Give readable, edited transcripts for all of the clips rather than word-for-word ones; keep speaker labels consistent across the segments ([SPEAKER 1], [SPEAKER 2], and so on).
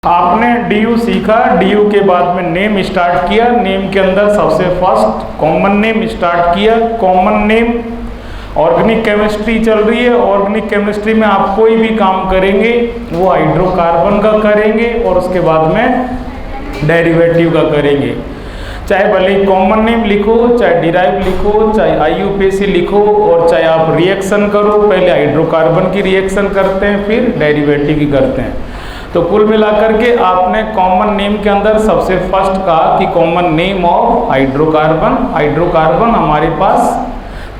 [SPEAKER 1] आपने DU सीखा, DU के बाद में नेम स्टार्ट किया। नेम के अंदर सबसे फर्स्ट कॉमन नेम स्टार्ट किया। कॉमन नेम, ऑर्गेनिक केमिस्ट्री चल रही है। ऑर्गेनिक केमिस्ट्री में आप कोई भी काम करेंगे वो हाइड्रोकार्बन का करेंगे और उसके बाद में डेरिवेटिव का करेंगे। चाहे भले कॉमन नेम लिखो, चाहे डिराइव लिखो, चाहे IUPAC लिखो और चाहे आप रिएक्शन करो। पहले हाइड्रोकार्बन की रिएक्शन करते हैं, फिर डेरिवेटिव की करते हैं। तो कुल मिलाकर के आपने कॉमन नेम के अंदर सबसे फर्स्ट कहा कि common name of hydrocarbon. Hydrocarbon हमारे पास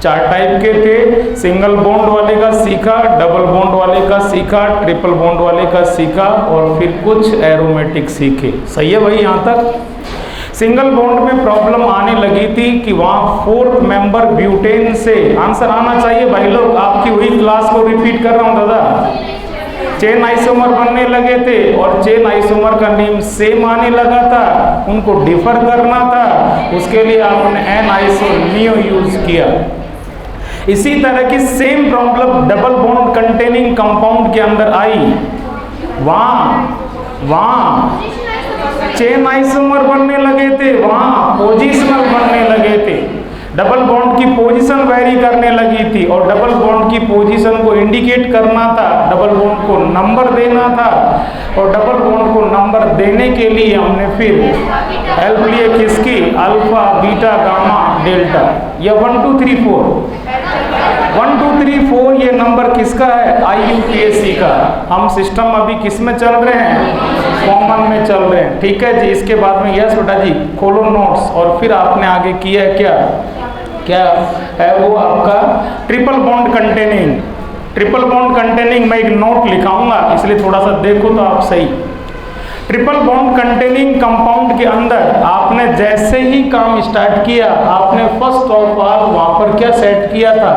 [SPEAKER 1] 4 टाइप के थे। सिंगल बॉन्ड वाले का सीखा, डबल बॉन्ड वाले का सीखा, ट्रिपल बॉन्ड वाले का सीखा और फिर कुछ एरोमेटिक सीखे। सही है भाई? यहाँ तक सिंगल बॉन्ड में प्रॉब्लम आने लगी थी कि वहाँ 4th मेंबर ब्यूटेन से आंसर आना चाहिए भाई लोग। आपकी वही क्लास को रिपीट कर रहा हूँ दादा। चेन आइसोमर बनने लगे थे और चेन आइसोमर का नेम सेम आने लगा था, उनको डिफर करना था, उसके लिए आपने एन आइसोनियो यूज किया। इसी तरह की same problem double bond containing compound के अंदर आई। वहाँ चेन आइसोमर बनने लगे थे, वहाँ पोजिशनल बनने लगे थे। डबल बॉन्ड की पोजीशन वेरी करने लगी थी और डबल बॉन्ड की पोजीशन को इंडिकेट करना था, डबल बॉन्ड को नंबर देना था और डबल बॉन्ड को नंबर देने के लिए हमने फिर हेल्प लिए किसकी? Alpha, beta, gamma, delta. ये 1 2 3 4 1 2 3 4 ये नंबर किसका है? IUPAC का। हम सिस्टम अभी किस में चल रहे हैं? कॉमन में चल रहे हैं। ठीक है जी। इसके बाद में यस बेटा जी खोलो नोट्स और फिर आपने आगे किया क्या है वो आपका triple bond containing. Triple bond containing मैं एक नोट लिखाऊंगा, इसलिए थोड़ा सा देखो तो आप सही। ट्रिपल बॉन्ड कंटेनिंग कंपाउंड के अंदर आपने जैसे ही काम स्टार्ट किया, आपने फर्स्ट ऑफ ऑल वहां पर क्या सेट किया था?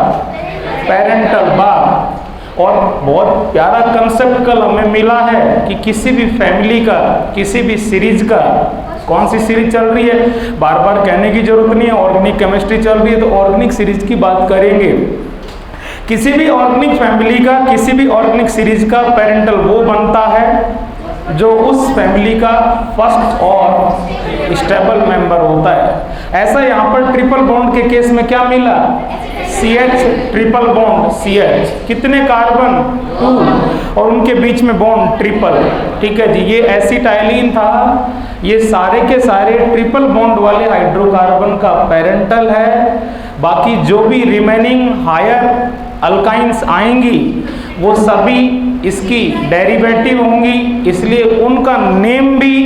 [SPEAKER 1] पेरेंटल बार। और बहुत प्यारा कंसेप्ट कल हमें मिला है कि किसी भी फैमिली का, किसी भी सीरीज का, कौन सी सीरीज चल रही है बार बार कहने की जरूरत नहीं है, ऑर्गेनिक केमिस्ट्री चल रही है तो ऑर्गेनिक सीरीज की बात करेंगे। किसी भी ऑर्गेनिक फैमिली का, किसी भी ऑर्गेनिक सीरीज का पेरेंटल वो बनता है जो उस फैमिली का फर्स्ट और स्टेबल मेंबर होता है। ऐसा यहाँ पर ट्रिपल बॉन्ड के केस में क्या मिला? CH, ट्रिपल बॉन्ड CH, कितने कार्बन? 2 और उनके बीच में बॉन्ड ट्रिपल। ठीक है जी। ये एसिटाइलिन था। ये सारे के सारे ट्रिपल बॉन्ड वाले हाइड्रोकार्बन का पेरेंटल है। बाकी जो भी रिमेनिंग हायर अल्काइंस आएंगी वो सभी इसकी डेरिवेटिव होंगी, इसलिए उनका नेम भी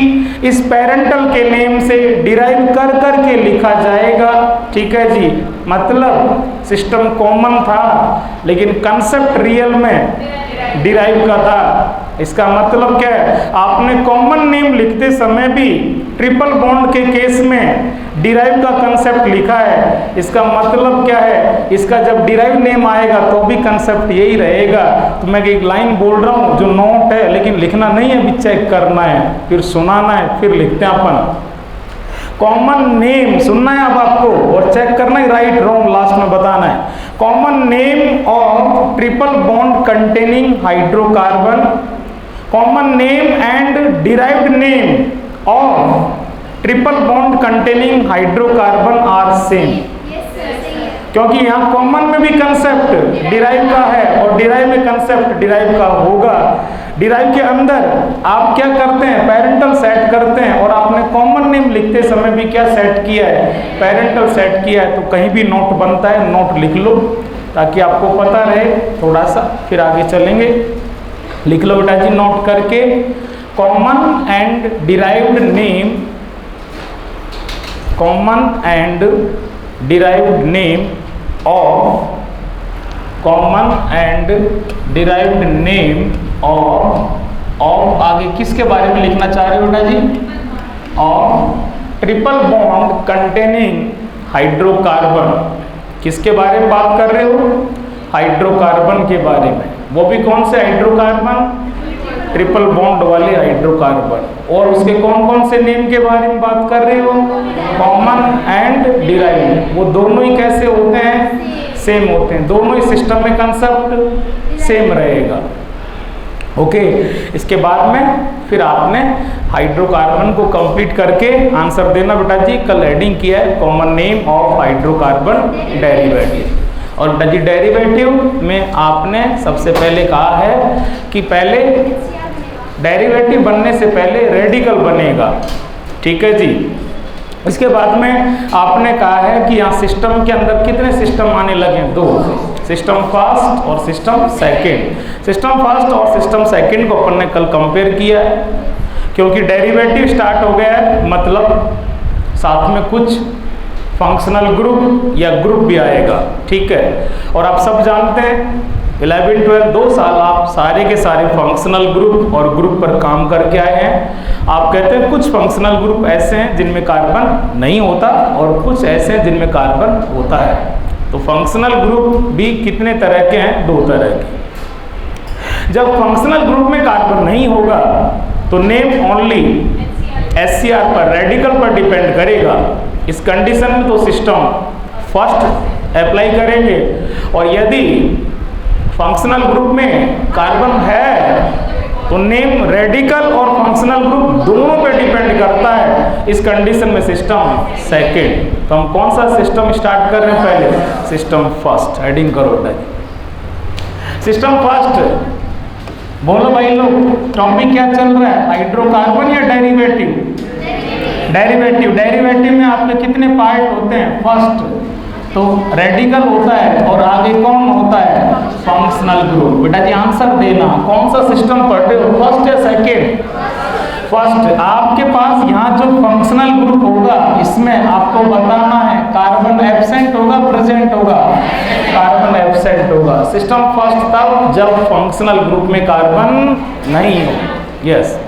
[SPEAKER 1] इस पेरेंटल के नेम से डिराइव कर के लिखा जाएगा। ठीक है जी। मतलब सिस्टम कॉमन था लेकिन कंसेप्ट रियल में डिराइव का था। इसका मतलब क्या है? आपने कॉमन नेम लिखते समय भी ट्रिपल बॉन्ड के केस में डिराइव का कंसेप्ट लिखा है। इसका मतलब क्या है? इसका जब डिराइव नेम आएगा तो भी कंसेप्ट यही रहेगा। तो मैं एक लाइन बोल रहा हूँ जो नोट है, लेकिन लिखना नहीं है, अभी चेक करना है, फिर सुनाना है, फिर लिखते हैं अपन। कॉमन नेम सुनना है अब आपको और चेक करना है राइट रॉन्ग लास्ट में बताना है। Common name of triple bond containing hydrocarbon, common name and derived name of triple bond containing hydrocarbon are same. क्योंकि यहाँ कॉमन में भी कंसेप्ट डिराइव का है और डिराइव में कंसेप्ट डिराइव का होगा। डिराइव के अंदर आप क्या करते हैं? पेरेंटल सेट करते हैं और आपने कॉमन नेम लिखते समय भी क्या सेट किया है? पेरेंटल सेट किया है। तो कहीं भी नोट बनता है, नोट लिख लो ताकि आपको पता रहे थोड़ा सा, फिर आगे चलेंगे। लिख लो बेटा जी नोट करके। Common and derived name, common and derived name of, common and derived name of आगे किसके बारे में लिखना चाह रहे हो बेटा जी? Of triple bond containing hydrocarbon. किसके बारे में बात कर रहे हो? हाइड्रोकार्बन के बारे में। वो भी कौन से हाइड्रोकार्बन? ट्रिपल बॉन्ड वाले हाइड्रोकार्बन। और उसके कौन कौन से नेम के बारे में बात कर रहे हो? Common and derived. वो दोनों ही कैसे होते हैं? सेम होते हैं। दोनों ही सिस्टम में कंसेप्ट सेम रहेगा। ओके, इसके बाद में फिर आपने हाइड्रोकार्बन को कंप्लीट करके आंसर देना बेटा जी। कल हेडिंग किया है common name of hydrocarbon derivative. और बेटा जी डेरिवेटिव में आपने सबसे पहले कहा है कि पहले डेरिवेटिव बनने से पहले रेडिकल बनेगा, ठीक है जी। इसके बाद में आपने कहा है कि यहाँ सिस्टम के अंदर कितने सिस्टम आने लगे? 2, सिस्टम फर्स्ट और सिस्टम सेकंड। सिस्टम फर्स्ट और सिस्टम सेकंड को अपन ने कल कंपेयर किया है, क्योंकि डेरिवेटिव स्टार्ट हो गया है मतलब साथ में कुछ फंक्शनल ग्रुप या ग्रुप भी आएगा, ठीक है। और आप सब जानते हैं 11, 12 2 साल आप सारे के सारे फंक्शनल ग्रुप और ग्रुप पर काम करके आए हैं। आप कहते हैं कुछ फंक्शनल ग्रुप ऐसे हैं जिनमें कार्बन नहीं होता और कुछ ऐसे हैं जिनमें कार्बन होता है। तो फंक्शनल ग्रुप भी कितने तरह के हैं? 2 तरह के। जब फंक्शनल ग्रुप में कार्बन नहीं होगा तो नेम ओनली SCR पर, रेडिकल पर डिपेंड करेगा। इस कंडीशन में तो सिस्टम फर्स्ट अप्लाई करेंगे, और यदि फंक्शनल ग्रुप में कार्बन है तो नेम रेडिकल और फंक्शनल ग्रुप दोनों पे डिपेंड करता है। इस कंडीशन में सिस्टम सेकंड। तो हम कौन सा सिस्टम स्टार्ट कर रहे हैं? पहले सिस्टम फर्स्ट। हेडिंग करो बेटा। सिस्टम फर्स्ट बोलो भाई लोग, टॉपिक क्या चल रहा है? हाइड्रोकार्बन या डेरिवेटिव? डेरिवेटिव। डेरिवेटिव में आपके कितने पार्ट होते हैं? फर्स्ट तो रेडिकल होता है और आगे कौन होता है? Functional group. बेटा जी आंसर देना, कौन सा सिस्टम पढ़ रहे हो, फर्स्ट या सेकेंड? फर्स्ट। आपके पास यहाँ जो फंक्शनल ग्रुप होगा इसमें आपको बताना है कार्बन एब्सेंट होगा प्रेजेंट होगा? कार्बन एब्सेंट होगा। सिस्टम फर्स्ट तब जब फंक्शनल ग्रुप में कार्बन नहीं हो। यस,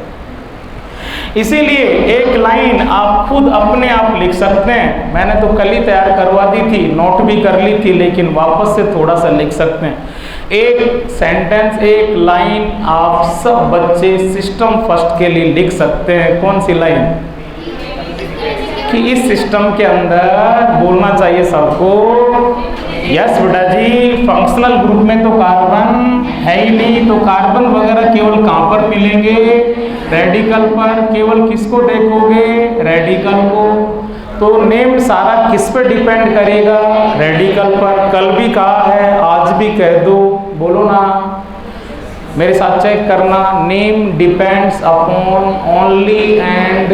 [SPEAKER 1] इसीलिए एक लाइन आप खुद अपने आप लिख सकते हैं। मैंने तो कल ही तैयार करवा दी थी, नोट भी कर ली थी, लेकिन वापस से थोड़ा सा लिख सकते हैं। एक सेंटेंस, एक लाइन आप सब बच्चे सिस्टम फर्स्ट के लिए लिख सकते हैं। कौन सी लाइन? कि इस सिस्टम के अंदर बोलना चाहिए सबको, यस बेटा जी फंक्शनल ग्रुप में तो कार्बन है ही नहीं, तो कार्बन वगैरह केवल कहाँ पर मिलेंगे? रेडिकल पर। केवल किसको देखोगे? रेडिकल को। तो नेम सारा किस पे डिपेंड करेगा? रेडिकल पर। कल भी कहा है, आज भी कह दो, बोलो ना, मेरे साथ चेक करना। Name depends upon only and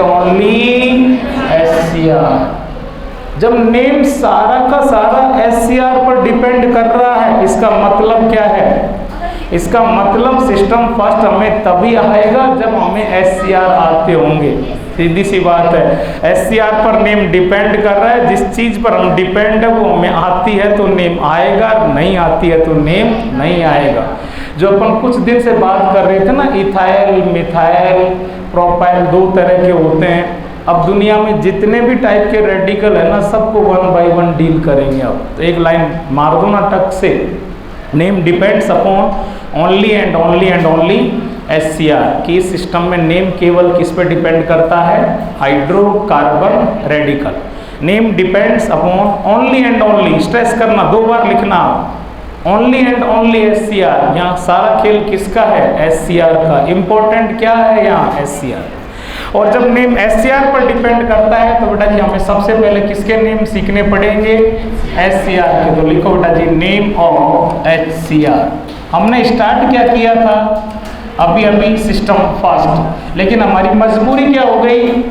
[SPEAKER 1] only SCR। जब नेम सारा का सारा SCR पर डिपेंड कर रहा है, इसका मतलब क्या है? इसका मतलब सिस्टम फर्स्ट हमें तभी आएगा जब हमें SCR आते होंगे। सीधी सी बात है, SCR पर नेम डिपेंड कर रहा है। जिस चीज पर हम डिपेंड है वो हमें आती है तो नेम आएगा, नहीं आती है तो नेम नहीं आएगा। जो अपन कुछ दिन से बात कर रहे थे ना, इथाइल, मिथाइल, प्रोपाइल, 2 तरह के होते हैं। अब दुनिया में जितने भी टाइप के रेडिकल है ना, सबको 1 बाय 1 डील करेंगे। अब तो एक लाइन मार दो ना टक से, name depends upon only and only SCR। कि इस सिस्टम में नेम केवल किस पे डिपेंड करता है? Hydrocarbon radical. Name depends upon only and only, stress करना, 2 बार लिखना, ओनली एंड ओनली SCR। यहाँ सारा खेल किसका है? SCR का। इंपॉर्टेंट क्या है यहाँ? SCR। और जब नेम SCR पर डिपेंड करता है तो बेटा जी हमें सबसे पहले किसके नेम सीखने पड़ेंगे? SCR के। तो लिखो बेटा जी नेम ऑफ HCR। हमने स्टार्ट क्या किया था? अभी सिस्टम फर्स्ट, लेकिन हमारी मजबूरी क्या हो गई?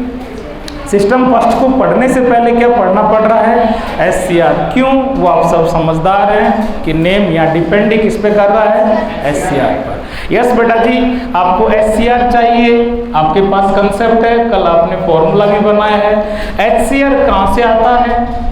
[SPEAKER 1] सिस्टम फर्स्ट को पढ़ने से पहले क्या पढ़ना पड़ रहा है? SCR। क्यों? वो आप सब समझदार हैं कि नेम यहाँ डिपेंड किस पे कर रहा है? SCR पर। यस बेटा जी, आपको SCR चाहिए, आपके पास कंसेप्ट है, कल आपने फॉर्मूला भी बनाया है। HCR कहाँ से आता है?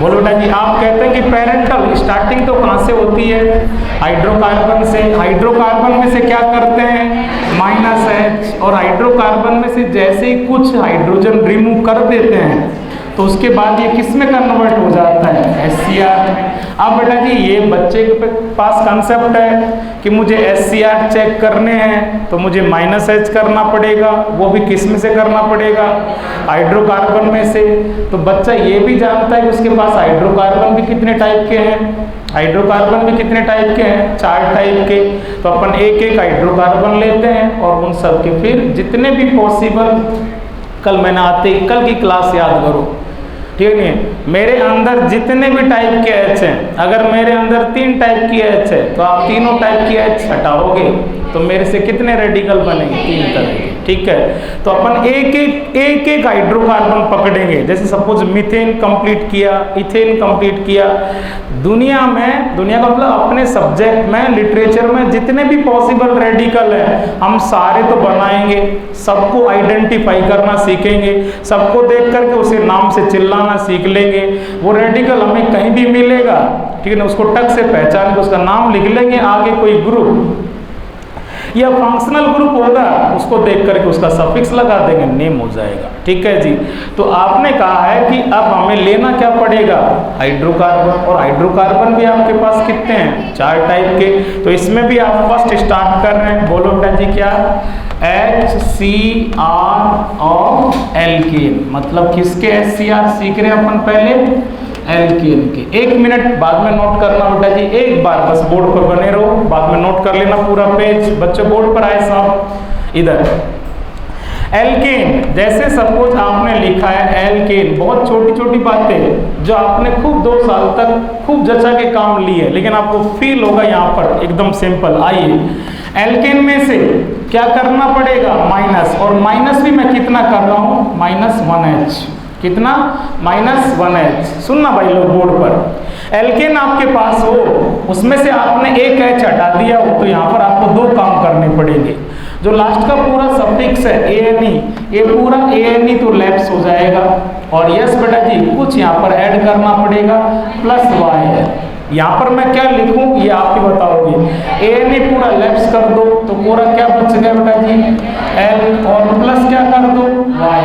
[SPEAKER 1] बोलो बेटा जी, आप कहते हैं कि पेरेंटल स्टार्टिंग तो कहाँ से होती है? हाइड्रोकार्बन से। हाइड्रोकार्बन में से क्या करते हैं? -H। और हाइड्रोकार्बन में से जैसे ही कुछ हाइड्रोजन रिमूव कर देते हैं तो उसके बाद ये किस में कन्वर्ट हो जाता है? SCR में। अब बेटा जी ये बच्चे के पास कंसेप्ट है कि मुझे SCR चेक करने हैं तो मुझे -H करना पड़ेगा। वो भी किस में से करना पड़ेगा? हाइड्रोकार्बन में से। तो बच्चा ये भी जानता है कि उसके पास हाइड्रोकार्बन भी कितने टाइप के हैं? हाइड्रोकार्बन भी कितने टाइप के हैं? 4 टाइप के। तो अपन एक एक हाइड्रोकार्बन लेते हैं और उन सब के फिर जितने भी पॉसिबल, कल मैंने आते ही कल की क्लास याद करो, ठीक है। मेरे अंदर जितने भी टाइप के एच हैं, अगर मेरे अंदर 3 टाइप की एच है तो आप तीनों टाइप की एच हटाओगे तो मेरे से कितने रेडिकल बनेंगे? 3 तरह के, ठीक है। तो अपन एक एक हाइड्रोकार्बन पकड़ेंगे। जैसे सपोज मीथेन कंप्लीट किया, इथेन कंप्लीट किया। दुनिया का मतलब अपने सब्जेक्ट में, लिटरेचर में जितने भी पॉसिबल रेडिकल है हम सारे तो बनाएंगे, सबको आइडेंटिफाई करना सीखेंगे, सबको देख करके उसे नाम से चिल्लाना सीख लेंगे। वो रेडिकल हमें कहीं भी मिलेगा, ठीक है, उसको टक से पहचान के उसका नाम लिख लेंगे। आगे कोई ग्रुप या फंक्शनल ग्रुप होगा, उसको देख करके उसका सफिक्स लगा देंगे, नेम हो जाएगा, ठीक है जी। तो आपने कहा है कि अब हमें लेना क्या पड़ेगा? हाइड्रोकार्बन। और हाइड्रोकार्बन भी आपके पास कितने हैं? 4 टाइप के। तो इसमें भी आप फर्स्ट स्टार्ट कर रहे हैं, बोलो बेटा जी क्या? HCr और एल्केन। मतलब किसके HCr सीख रहे हैं अपन? पहले एल्केन के। 1 मिनट बाद में नोट करना बेटा जी, एक बार बस बोर्ड पर बने रहो, बाद में नोट कर लेना पूरा पेज। बच्चों बोर्ड पर आए साहब इधर। एल्केन, जैसे सपोज आपने लिखा है एल्केन, बहुत छोटी छोटी बातें जो आपने खूब 2 साल तक खूब जचा के काम लिए, लेकिन आपको फील होगा यहाँ पर एकदम सिंपल। आइए, एल्केन में से क्या करना पड़ेगा? माइनस। और माइनस भी मैं कितना कर रहा हूँ? -1H। कितना? -1H। सुनना भाई लोग बोर्ड पर। एल्केन आपके पास हो, उसमें से आपने एक H हटा दिया हो, तो यहाँ पर आपको 2 काम करने पड़ेंगे। जो लास्ट का पूरा सफिक्स है ANE, ये पूरा ANE तो लैप्स हो जाएगा। और यस बेटा जी, कुछ यहाँ पर ऐड करना पड़ेगा, +Y है। यहाँ पर मैं क्या लिखूं ये आप ही बताओगे। ANE पूरा लैप्स कर दो तो पूरा क्या बच गया बेटा जी? L, और प्लस क्या कर दो? Y।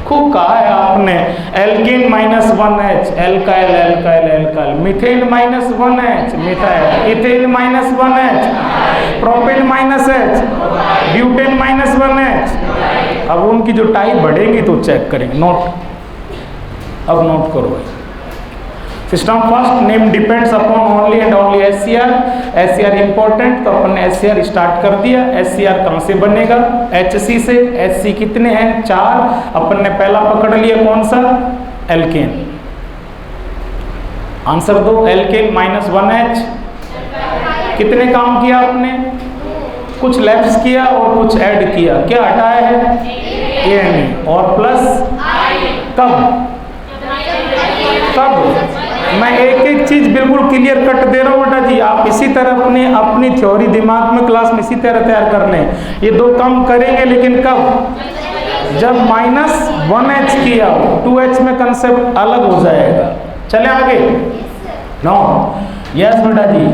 [SPEAKER 1] खूब कहा है आपने। Alkane -1H, alkyl alkyl alkyl, methane -1H methyl, ethane -1H, propane -H, butane -1H। अब उनकी जो टाइप बढ़ेगी तो चेक करेंगे। नोट, अब नोट करो भाई। System first, name depends upon only and only HCr। HCr important, तो अपन ने HCr स्टार्ट कर दिया। HCr कहाँ से बनेगा? HC से। HC कितने हैं? 4। अपन ने पहला पकड़ लिया, कौन सा? एल्केन। आंसर दो। Alkane -1H। कितने काम किया आपने? कुछ लैप्स किया और कुछ ऐड किया। क्या हटाया है? ANE और प्लस कब? मैं एक एक चीज बिल्कुल क्लियर कट दे रहा हूँ बेटा जी। आप इसी तरह अपनी थ्योरी दिमाग में क्लास में इसी तरह तैयार कर लें। ये 2 काम करेंगे, लेकिन कब? जब -1H किया हो। 2H में कंसेप्ट अलग हो जाएगा। चले आगे। नो, यस बेटा जी,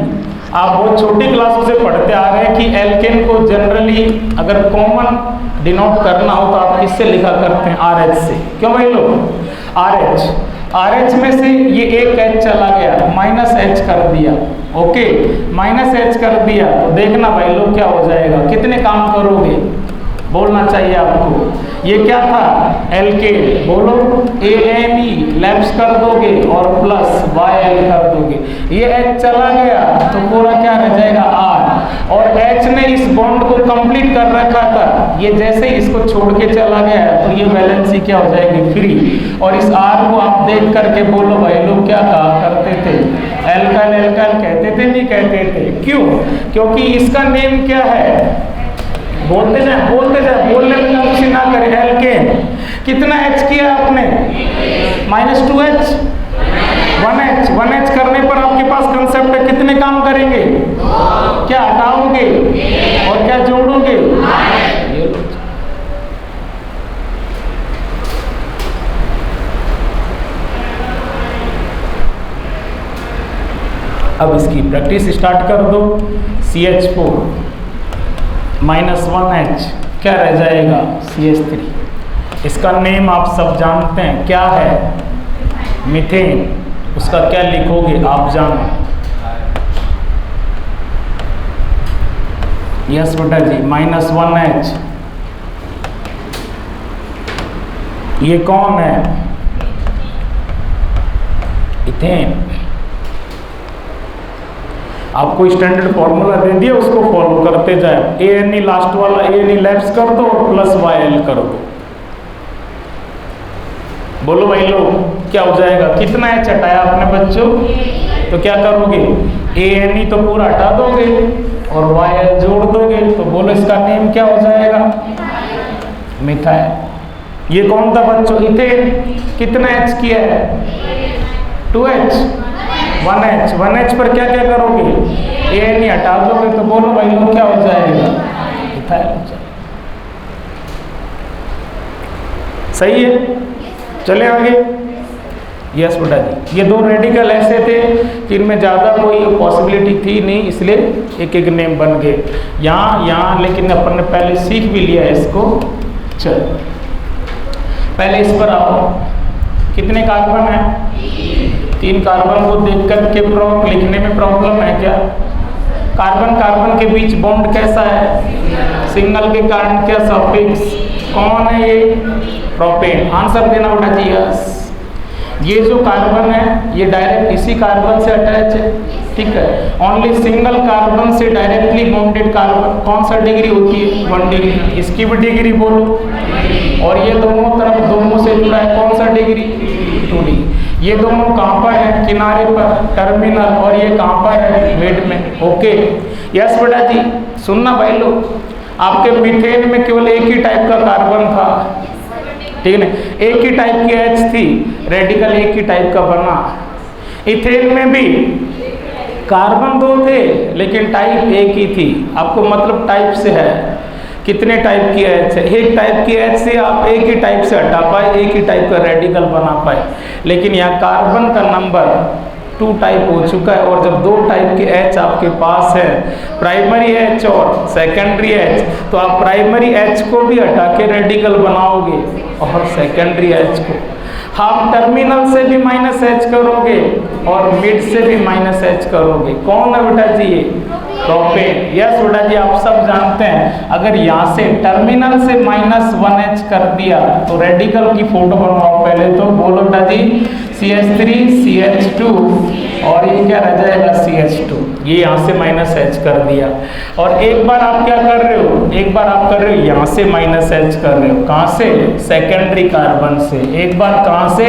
[SPEAKER 1] आप बहुत छोटी क्लासों से पढ़ते आ रहे हैं कि एल्केन को जनरली अगर कॉमन डिनोट करना हो तो आप किससे लिखा करते हैं? RH से। क्यों भाई लोग? RH में से ये एक H चला गया, -H कर दिया। ओके, -H कर दिया तो देखना भाई लोग क्या हो जाएगा। कितने काम करोगे? बोलना चाहिए आपको। ये क्या था? एल्केन। बोलो ANE लैप्स कर दोगे और प्लस YL कर दोगे। ये H चला गया तो पूरा क्या रह जाएगा? R। और H ने इस बॉन्ड को कंप्लीट कर रखा था, ये जैसे ही इसको छोड़ के चला गया तो ये वैलेंसी क्या हो जाएगी? फ्री। और इस R को आप देख करके बोलो भाई लोग क्या कहा करते थे? एल्काइल एल्काइल कहते थे, नहीं कहते थे? क्यों? क्योंकि इसका नेम क्या है? बोलते जाए बोलने में कंफ्यूजन ना करें। एल्केन कितना H किया आपने? -2H, 1H करने पर आपके पास कंसेप्ट है। कितने काम करेंगे? क्या हटाओगे और क्या जोड़ोगे? अब इसकी प्रैक्टिस स्टार्ट कर दो। CH4 -1H क्या रह जाएगा? CH3। इसका नेम आप सब जानते हैं, क्या है? मीथेन। उसका क्या लिखोगे आप जानो? यस बेटा जी, -1H। ये कौन है? इथेन। आपको स्टैंडर्ड फॉर्मूला दे दिया, उसको फॉलो करते जाए। ANE लास्ट वाला ANE लैप्स कर दो और प्लस YL कर दो। बोलो भाई लोग क्या हो जाएगा? कितना H हटाया आपने बच्चों? तो क्या करोगे? ANE तो पूरा हटा दोगे और YL जोड़ दोगे, तो बोलो इसका नेम क्या हो जाएगा? मिथाइल। ये कौन था बच्चों? इथेन। कितना H किया है? 2H 1H। 1H पर क्या क्या करोगे? ANE हटा दोगे, तो बोलो भाई लोग क्या हो जाएगा? मिथाइल हो जाएगा। सही है, चले आगे। यस बेटा जी, ये दो रेडिकल ऐसे थे जिनमें ज़्यादा कोई पॉसिबिलिटी थी नहीं, इसलिए एक एक नेम बन गए यहाँ, लेकिन अपन ने पहले सीख भी लिया है इसको। चल पहले इस पर आओ। कितने कार्बन है? 3 कार्बन को देख कर के प्रॉप लिखने में प्रॉब्लम है क्या? कार्बन कार्बन के बीच बॉन्ड कैसा है? सिंगल के कारण क्या सफिक्स? कौन है ये? प्रोपेन। आंसर देना बेटा जी यस। ये जो कार्बन है ये डायरेक्ट इसी कार्बन से अटैच है, ठीक है। ओनली सिंगल कार्बन से डायरेक्टली बॉन्डेड कार्बन कौन सा डिग्री होती है? 1 डिग्री। इसकी भी डिग्री बोलो। और ये दोनों तरफ दोनों से जुड़ा है, कौन सा डिग्री? 2 डिग्री। ये दोनों कहाँ पर है? किनारे पर, टर्मिनल। और ये कहाँ पर है? मिड में। ओके यस बेटा जी। सुनना भाई लोग, आपके मीथेन में केवल एक ही टाइप का कार्बन था, ठीक है ना? एक ही टाइप की H थी, रेडिकल एक ही टाइप का बना। इथेन में भी कार्बन 2 थे लेकिन टाइप एक ही थी। आपको मतलब टाइप से है, कितने टाइप की H है? एक टाइप की H से आप एक ही टाइप से हटा पाए, एक ही टाइप का रेडिकल बना पाए। लेकिन यहाँ कार्बन का नंबर 2 टाइप हो चुका है, और जब 2 टाइप के H आपके पास है, प्राइमरी H और सेकेंडरी H, तो आप प्राइमरी H को भी हटा के रेडिकल बनाओगे और सेकेंडरी H को आप टर्मिनल से भी -H करोगे और मिड से भी -H करोगे। कौन है बेटा जी? ये प्रोपेन। यस बेटा जी, आप सब जानते हैं अगर यहाँ से टर्मिनल से -1H कर दिया तो रेडिकल की फोटो बनवाओ पहले। तो बोलो बेटा जी CH3 CH2 और ये क्या रह जाएगा? CH2। ये यहाँ से -H कर दिया, और एक बार आप क्या कर रहे हो? एक बार आप कर रहे हो यहाँ से -H कर रहे हो। कहाँ से? सेकेंडरी कार्बन से। एक बार कहाँ से?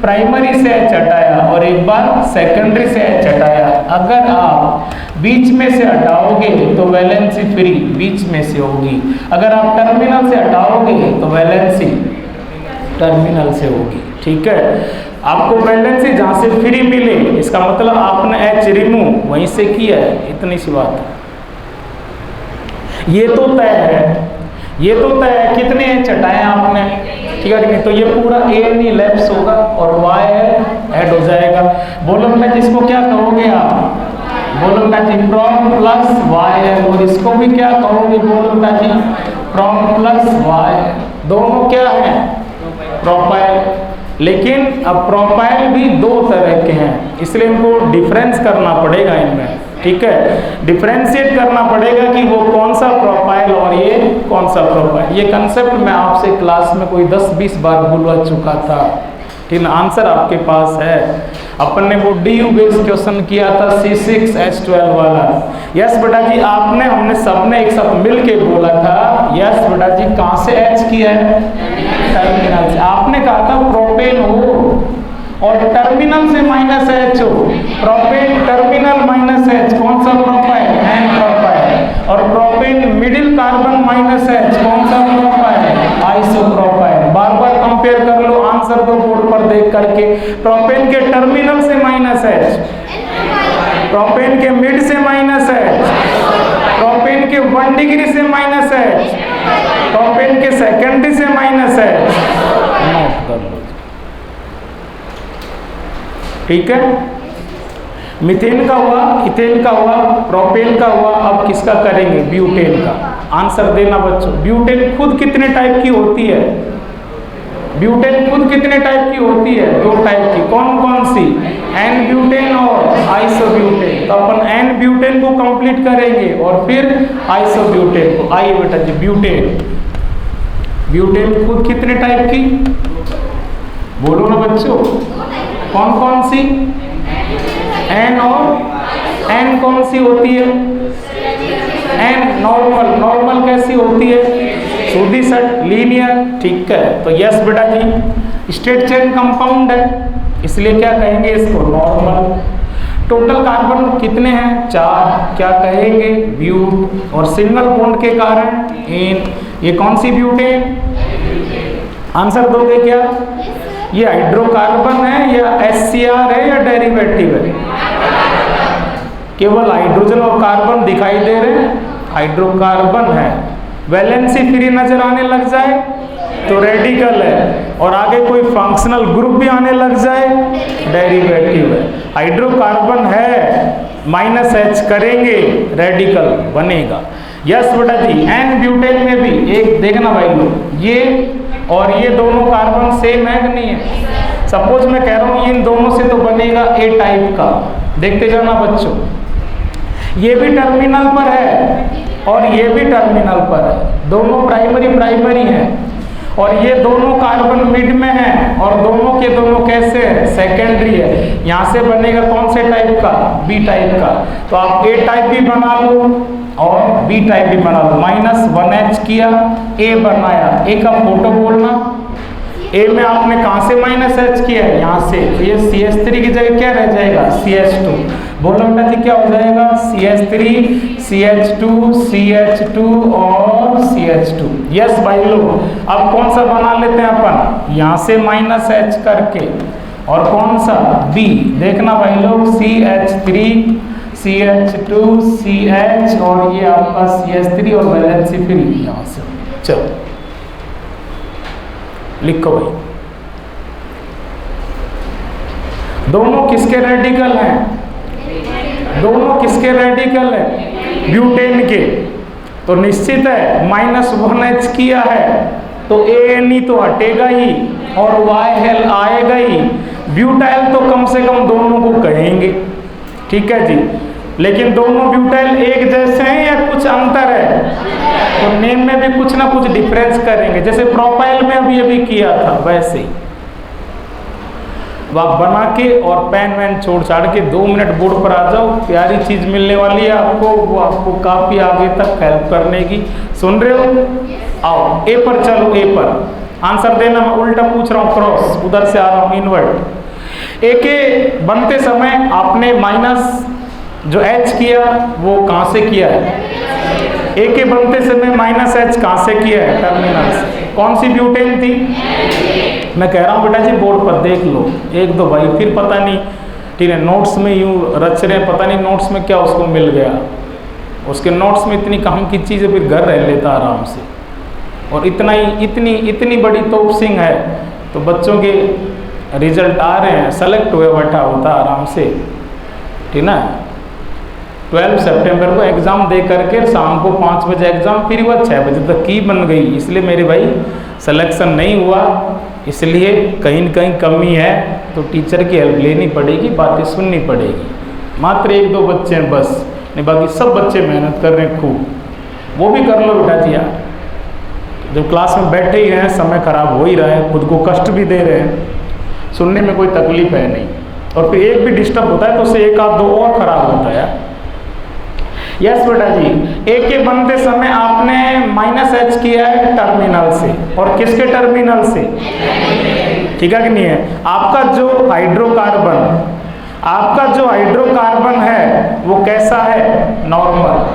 [SPEAKER 1] प्राइमरी से H हटाया और एक बार सेकेंडरी से H हटाया। अगर आप बीच में से हटाओगे तो वैलेंसी फ्री बीच में से होगी। अगर आप टर्मिनल से हटाओगे तो वैलेंसी टर्मिनल से होगी, ठीक है। आपको वैलेंसी जहाँ से फ्री मिले, इसका मतलब आपने H रिमूव वहीं से किया है, इतनी सी बात है। ये तो तय है, ये तो तय है कितने H हटाए आपने, ठीक है कि नहीं? तो ये पूरा ANE लैप्स होगा और YL ऐड हो जाएगा। बोलो बेटा जिसको क्या कहोगे आप? बोलो बेटा जी प्रोप प्लस YL। और इसको भी क्या कहोगे? बोलो बेटा जी प्रोप प्लस YL। दोनों क्या है? प्रोपाइल। लेकिन अब प्रोपाइल भी 2 तरह के हैं, इसलिए इनको डिफरेंस करना पड़ेगा इनमें, ठीक है। डिफरेंशिएट करना पड़ेगा कि वो कौन सा प्रोपाइल और ये कौन सा प्रोपाइल। ये कंसेप्ट मैं आपसे क्लास में कोई 10-20 बार बुलवा चुका था, ठीक है। आंसर आपके पास है। अपन ने वो DU बेस्ड क्वेश्चन किया था C6H12 वाला। यस बेटा जी, आपने हमने सबने एक साथ मिल के बोला था। यस बेटा जी, कहाँ से H किया है? टर्मिनल से। आपने कहा था प्रोपेन हो और टर्मिनल से -H हो। प्रोपेन टर्मिनल -H, कौन सा प्रोपाइल? N propyl. और प्रोपेन मिडिल कार्बन -H, कौन सा प्रोपाइल? आइसोप्रोपाइल। बार बार कंपेयर कर लो, आंसर दो बोर्ड पर देख करके। प्रोपेन के टर्मिनल से -H, प्रोपेन के मिड से -H, प्रोपेन के 1 डिग्री से -H, प्रोपेन के सेकेंडरी से -H। नोट कर लो, ठीक है। मीथेन का हुआ, इथेन का हुआ, प्रोपेन का हुआ। अब किसका करेंगे? ब्यूटेन का। आंसर देना बच्चों। ब्यूटेन खुद कितने टाइप की होती है? ब्यूटेन खुद कितने टाइप की होती है? 2 टाइप की। कौन कौन सी? एन ब्यूटेन और आइसोब्यूटेन। तो अपन एन ब्यूटेन को कंप्लीट करेंगे और फिर आइसोब्यूटेन को। आइए बेटा जी, ब्यूटेन। ब्यूटेन खुद कितने टाइप की? बोलो ना बच्चों, कौन कौन सी? एन और एन कौन सी होती है? N normal. नॉर्मल कैसी होती है? सीधी सट लीनियर। ठीक है, तो यस बेटा जी, स्ट्रेट चेन कंपाउंड है, इसलिए क्या कहेंगे इसको? नॉर्मल। टोटल कार्बन कितने हैं? 4, क्या कहेंगे? ब्यूट। और सिंगल बॉन्ड के कारण एन। ये कौन सी ब्यूटेन? आंसर दोगे क्या? ये हाइड्रोकार्बन है या HCr है या डेरिवेटिव है? केवल हाइड्रोजन और कार्बन दिखाई दे रहे हैं, हाइड्रोकार्बन है। वैलेंसी फ्री नजर आने लग जाए तो रेडिकल है, और आगे कोई फंक्शनल ग्रुप भी आने लग जाए डेरिवेटिव है। हाइड्रोकार्बन है, -H करेंगे रेडिकल बनेगा। यस बेटा जी। एन ब्यूटेन में भी एक देखना भाई लोग, ये और ये दोनों कार्बन सेम है कि नहीं है? सपोज मैं कह रहा हूँ इन दोनों से तो बनेगा ए टाइप का, देखते जाना बच्चों। ये भी टर्मिनल पर है और ये भी टर्मिनल पर है, दोनों प्राइमरी हैं, और ये दोनों कार्बन मिड में हैं और दोनों के दोनों कैसे हैं? सेकेंडरी है। यहाँ से बनेगा कौन से टाइप का? बी टाइप का। तो आप ए टाइप भी बना लो और बी टाइप भी बना लो। -1H किया, ए बनाया। ए का फोटो बोलना। ए में आपने कहाँ से -H किया है? यहाँ से। तो ये CH3 की जगह क्या रह जाएगा? CH2। बोलो बेटा जी क्या हो जाएगा? CH3, CH2, CH2 और CH2। यस भाई लोग। अब कौन सा बना लेते हैं अपन? यहाँ से -H करके, और कौन सा? B। देखना भाई लोग, CH3, CH2, CH और ये आपका CH3 और वैलेंसी फ्री यहाँ से। चलो लिखो भाई, दोनों किसके रेडिकल हैं? दोनों किसके रेडिकल है? ब्यूटेन के। तो निश्चित है -1H किया है तो ANE तो हटेगा ही और YL आएगा ही। ब्यूटाइल तो कम से कम दोनों को कहेंगे, ठीक है जी। लेकिन दोनों ब्यूटाइल एक जैसे हैं या कुछ अंतर है? तो नेम में भी कुछ ना कुछ डिफरेंस करेंगे, जैसे प्रोपाइल में अभी किया था वैसे ही। आप बना के और पेन वैन छोड़ छाड़ के 2 मिनट बोर्ड पर आ जाओ, प्यारी चीज मिलने वाली है आपको, वो आपको काफी आगे तक हेल्प करने की। सुन रहे हो? आओ ए पर चलो, ए पर आंसर देना। मैं उल्टा पूछ रहा हूँ, क्रॉस उधर से आ रहा हूँ, इनवर्ट। ए के बनते समय आपने माइनस जो H किया वो कहाँ से किया है? ए के बनते समय -H कहाँ से किया है? टर्मिनल से। कौन सी ब्यूटेन थी? मैं कह रहा हूँ बेटा जी बोर्ड पर देख लो, एक दो भाई, फिर पता नहीं, ठीक है, नोट्स में यूँ रच रहे हैं, पता नहीं नोट्स में क्या उसको मिल गया, उसके नोट्स में इतनी काम की चीज़ें, फिर घर रह लेता आराम से। और इतना ही इतनी बड़ी तोप सिंह है तो बच्चों के रिजल्ट आ रहे हैं, सेलेक्ट हुए बैठा होता आराम से, ठीक ना। 12 सितंबर को एग्ज़ाम दे करके शाम को 5 बजे एग्ज़ाम, फिर वह 6 बजे तक की बन गई। इसलिए मेरे भाई सिलेक्शन नहीं हुआ, इसलिए कहीं न कहीं कमी है, तो टीचर की हेल्प लेनी पड़ेगी, बातें सुननी पड़ेगी। मात्र 1-2 बच्चे हैं बस, नहीं बाकी सब बच्चे मेहनत कर रहे हैं खूब। वो भी कर लो बेटा जी यार, जब क्लास में बैठे ही हैं, समय खराब हो ही रहा है, खुद को कष्ट भी दे रहे हैं, सुनने में कोई तकलीफ है नहीं, और फिर एक भी डिस्टर्ब होता है तो उससे 1-2 और खराब होता है। यस बेटा जी, ए के बनते समय आपने -H किया है टर्मिनल से, और किसके टर्मिनल से? ठीक है कि नहीं है? आपका जो हाइड्रोकार्बन है वो कैसा है? नॉर्मल।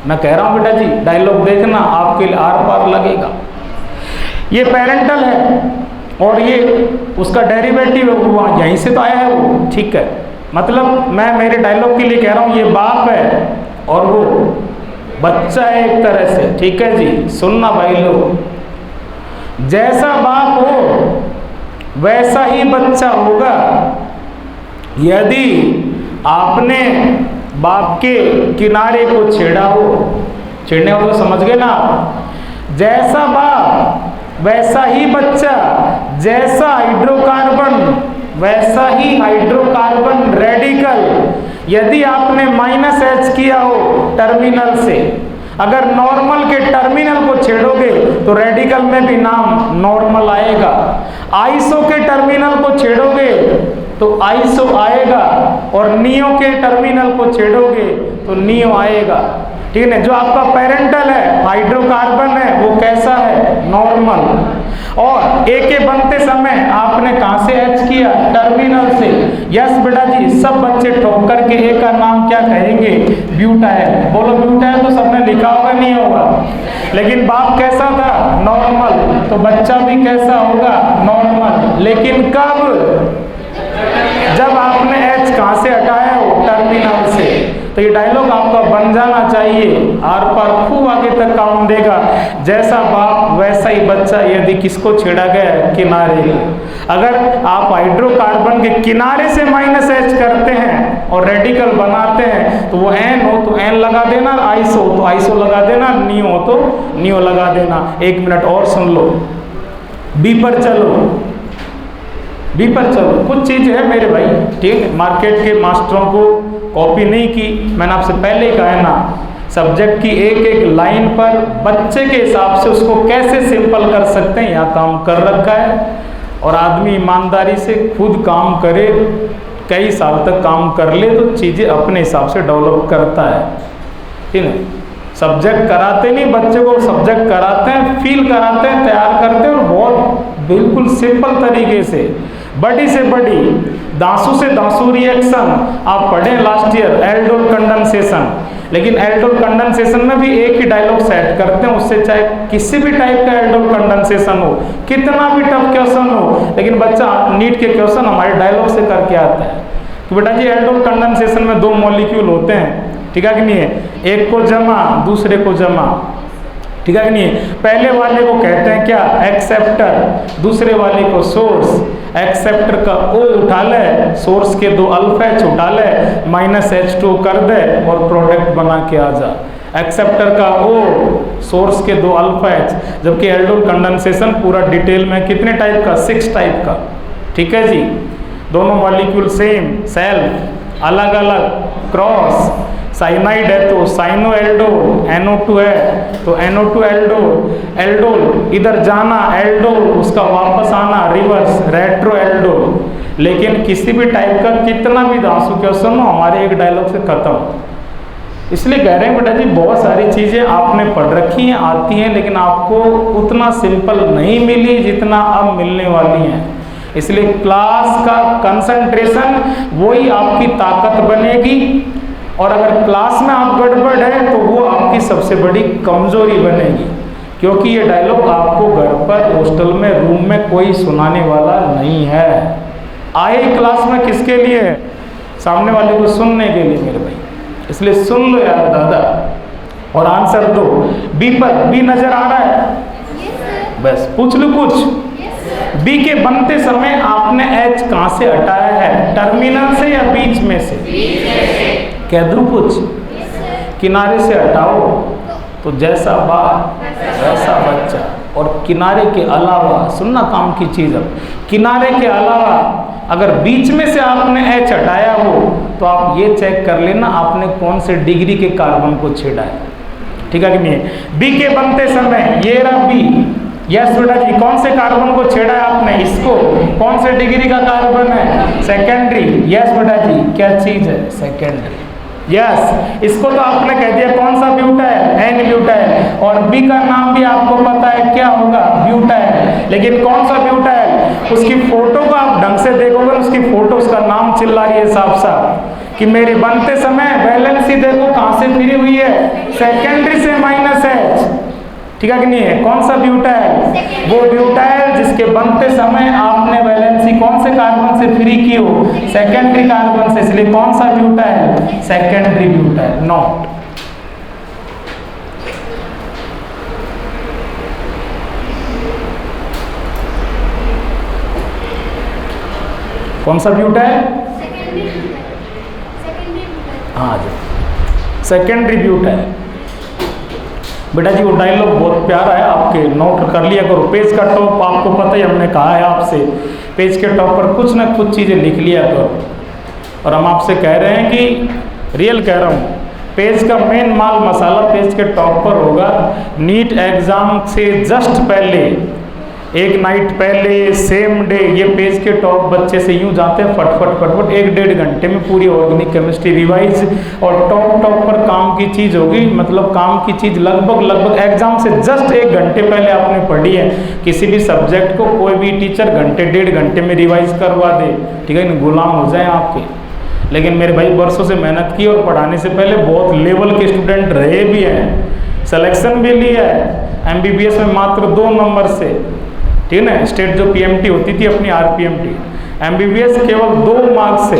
[SPEAKER 1] मैं कह रहा हूँ बेटा जी, डायलॉग देखना, आपके लिए आर पार लगेगा। ये पेरेंटल है और ये उसका डेरिवेटिव है, वो यहीं से तो आया है वो, ठीक है। मतलब मैं मेरे डायलॉग के लिए कह रहा हूँ, ये बाप है और वो बच्चा है एक तरह से, ठीक है जी। सुनना भाई लोग, जैसा बाप हो वैसा ही बच्चा होगा। यदि आपने बाप के किनारे को छेड़ा हो, छेड़ने हो तो समझ गए ना, जैसा बाप वैसा ही बच्चा, जैसा हाइड्रोकार्बन वैसा ही हाइड्रोकार्बन रेडिकल। यदि आपने -H किया हो टर्मिनल से, अगर नॉर्मल के टर्मिनल को छेड़ोगे तो रेडिकल में भी नाम नॉर्मल आएगा। आइसो के टर्मिनल को छेड़ोगे तो आइसो आएगा, और नियो के टर्मिनल को छेड़ोगे तो नियो आएगा। ठीक है ना। जो आपका पेरेंटल है हाइड्रोकार्बन है वो कैसा है, नॉर्मल। और ए के बनते समय आपने कहां से एच किया, टर्मिनल से। यस बेटा जी, सब बच्चे ठोक करके ए का नाम क्या कहेंगे, ब्यूटाइल। बोलो ब्यूटाइल तो सबने लिखा होगा, नहीं होगा, लेकिन बाप कैसा था, नॉर्मल, तो बच्चा भी कैसा होगा, नॉर्मल। लेकिन कब, जब आपने एच कहां से हटाया हो, टर्मिनल से। तो ये डायलॉग आपका बन जाना चाहिए, आर पार खूब आगे तक काम देगा। जैसा बाप वैसा ही बच्चा, यदि किसको छेड़ा गया है, किनारे। अगर आप हाइड्रोकार्बन के किनारे से माइनस एच करते हैं और रेडिकल बनाते हैं तो वो एन हो तो एन लगा देना, आइसो हो तो आइसो लगा देना, नियो हो तो नियो लगा देना। 1 मिनट और सुन लो, बी पर चलो, बी पर चलो। कुछ चीज़ है मेरे भाई, ठीक है, मार्केट के मास्टरों को कॉपी नहीं की, मैंने आपसे पहले ही कहा है ना, सब्जेक्ट की एक एक लाइन पर बच्चे के हिसाब से उसको कैसे सिंपल कर सकते हैं, यहाँ काम कर रखा है। और आदमी ईमानदारी से खुद काम करे, कई साल तक काम कर ले तो चीज़ें अपने हिसाब से डेवलप करता है, ठीक है। सब्जेक्ट कराते नहीं, बच्चे को सब्जेक्ट कराते हैं, फील कराते हैं, तैयार करते हैं, और बहुत बिल्कुल सिंपल तरीके से, बड़ी से बड़ी दांसू से दांसू रिएक्शन आप पढ़ें लास्ट ईयर, एल्डोल कंडेंसेशन। लेकिन एल्डोल कंडेंसेशन में भी एक ही डायलॉग सेट करते हैं, उससे चाहे किसी भी टाइप का एल्डोल कंडेंसेशन हो, कितना भी टफ क्वेश्चन हो, लेकिन बच्चा नीट के क्वेश्चन हमारे डायलॉग से करके आता है कि बेटा जी एल्डोल कंडेंसेशन में 2 मॉलिक्यूल होते हैं, ठीक है कि नहीं है, एक को जमा दूसरे को जमा, ठीक है कि नहीं है। पहले वाले को कहते हैं क्या, एक्सेप्टर, दूसरे वाले को सोर्स। एक्सेप्टर का O उठा ले, सोर्स के 2 अल्फा H उठा ले, -H2 कर दे और प्रोडक्ट बना के आ जा। एक्सेप्टर का O, सोर्स के 2 अल्फा H। जबकि एल्डोल कंडेंसेशन पूरा डिटेल में कितने टाइप का, 6 टाइप का, ठीक है जी। दोनों मॉलिक्यूल सेम, सेल्फ, अलग अलग, क्रॉस। साइनाइड है तो साइनो एल्डोल, NO2 है तो NO2 एल्डोल, एल्डोल इधर जाना एल्डोल, उसका वापस आना रिवर्स, रेट्रो एल्डोल। लेकिन किसी भी टाइप का कितना भी दांसू क्वेश्चन हो, हमारे एक डायलॉग से खत्म। इसलिए कह रहे हैं बेटा जी बहुत सारी चीज़ें आपने पढ़ रखी हैं, आती हैं, लेकिन आपको उतना सिंपल नहीं मिली जितना अब मिलने वाली हैं। इसलिए क्लास का कंसंट्रेशन वही आपकी ताकत बनेगी, और अगर क्लास में आप गड़बड़ है तो वो आपकी सबसे बड़ी कमजोरी बनेगी। क्योंकि ये डायलॉग आपको घर पर, हॉस्टल में, रूम में कोई सुनाने वाला नहीं है। आए क्लास में किसके लिए, सामने वाले को सुनने के लिए मेरे भाई। इसलिए सुन लो यार दादा और आंसर दो। बी पर, बी नजर आ रहा है, बस पूछ लो कुछ। बी के बनते समय आपने एच कहां से हटाया है, टर्मिनल से या बीच में से? कह दूं कुछ, किनारे से हटाओ तो जैसा बाप वैसा बच्चा। और किनारे के अलावा, सुनना काम की चीज़, अब किनारे के अलावा अगर बीच में से आपने एच हटाया हो तो आप ये चेक कर लेना आपने कौन से डिग्री के कार्बन को छेड़ा है, ठीक है कि नहीं। बी के बनते समय ये रहा बी, यस बेटा जी, कौन से कार्बन को छेड़ा है आपने, इसको। कौन से डिग्री का कार्बन है, सेकेंडरी। यस बेटा जी, क्या चीज है, सेकेंडरी। यस, इसको तो आपने कह दिया कौन सा ब्यूटाइल, एन ब्यूटाइल। और बी का नाम भी आपको पता है क्या होगा, ब्यूटाइल। लेकिन कौन सा ब्यूटाइल, उसकी फोटो को आप ढंग से देखोगे, उसकी फोटो, उसका नाम चिल्ला रही है साफ साफ कि मेरे बनते समय वैलेंसी देखो कहां से फ्री हुई है, सेकेंडरी से -H, ठीक है कि नहीं है। कौन सा ब्यूटाइल, वो ब्यूटाइल जिसके बनते समय आपने वैलेंसी कौन से कार्बन से फ्री की हो, सेकेंडरी कार्बन से। इसलिए कौन सा ब्यूटाइल, सेकेंडरी ब्यूटाइल। नोट, कौन सा ब्यूटाइल, हाँ जी, सेकेंडरी ब्यूटाइल। बेटा जी वो डायलॉग बहुत प्यारा है, आपके नोट कर लिया करो। पेज का टॉप आपको पता ही, हमने कहा है आपसे, पेज के टॉप पर कुछ ना कुछ चीज़ें लिख लिया करो। और हम आपसे कह रहे हैं कि रियल कह रहा हूँ, पेज का मेन माल मसाला पेज के टॉप पर होगा। नीट एग्ज़ाम से जस्ट पहले एक नाइट पहले सेम डे, ये पेज के टॉप बच्चे से यूं जाते हैं फटफट फटफट, 1-1.5 घंटे में पूरी ऑर्गेनिक केमिस्ट्री रिवाइज, और टॉप पर काम की चीज़ होगी, मतलब काम की चीज़ लगभग एग्जाम से जस्ट 1 घंटे पहले आपने पढ़ी है। किसी भी सब्जेक्ट को कोई भी टीचर घंटे 1.5 घंटे में रिवाइज करवा दे, ठीक है, गुलाम हो जाए आपके। लेकिन मेरे भाई वर्षों से मेहनत की और पढ़ाने से पहले बहुत लेवल के स्टूडेंट रहे भी हैं, सिलेक्शन भी लिया है MBBS में मात्र 2 नंबर से, ठीक है ना। स्टेट जो PMT होती थी अपनी RPMT, MBBS केवल 2 मार्क्स से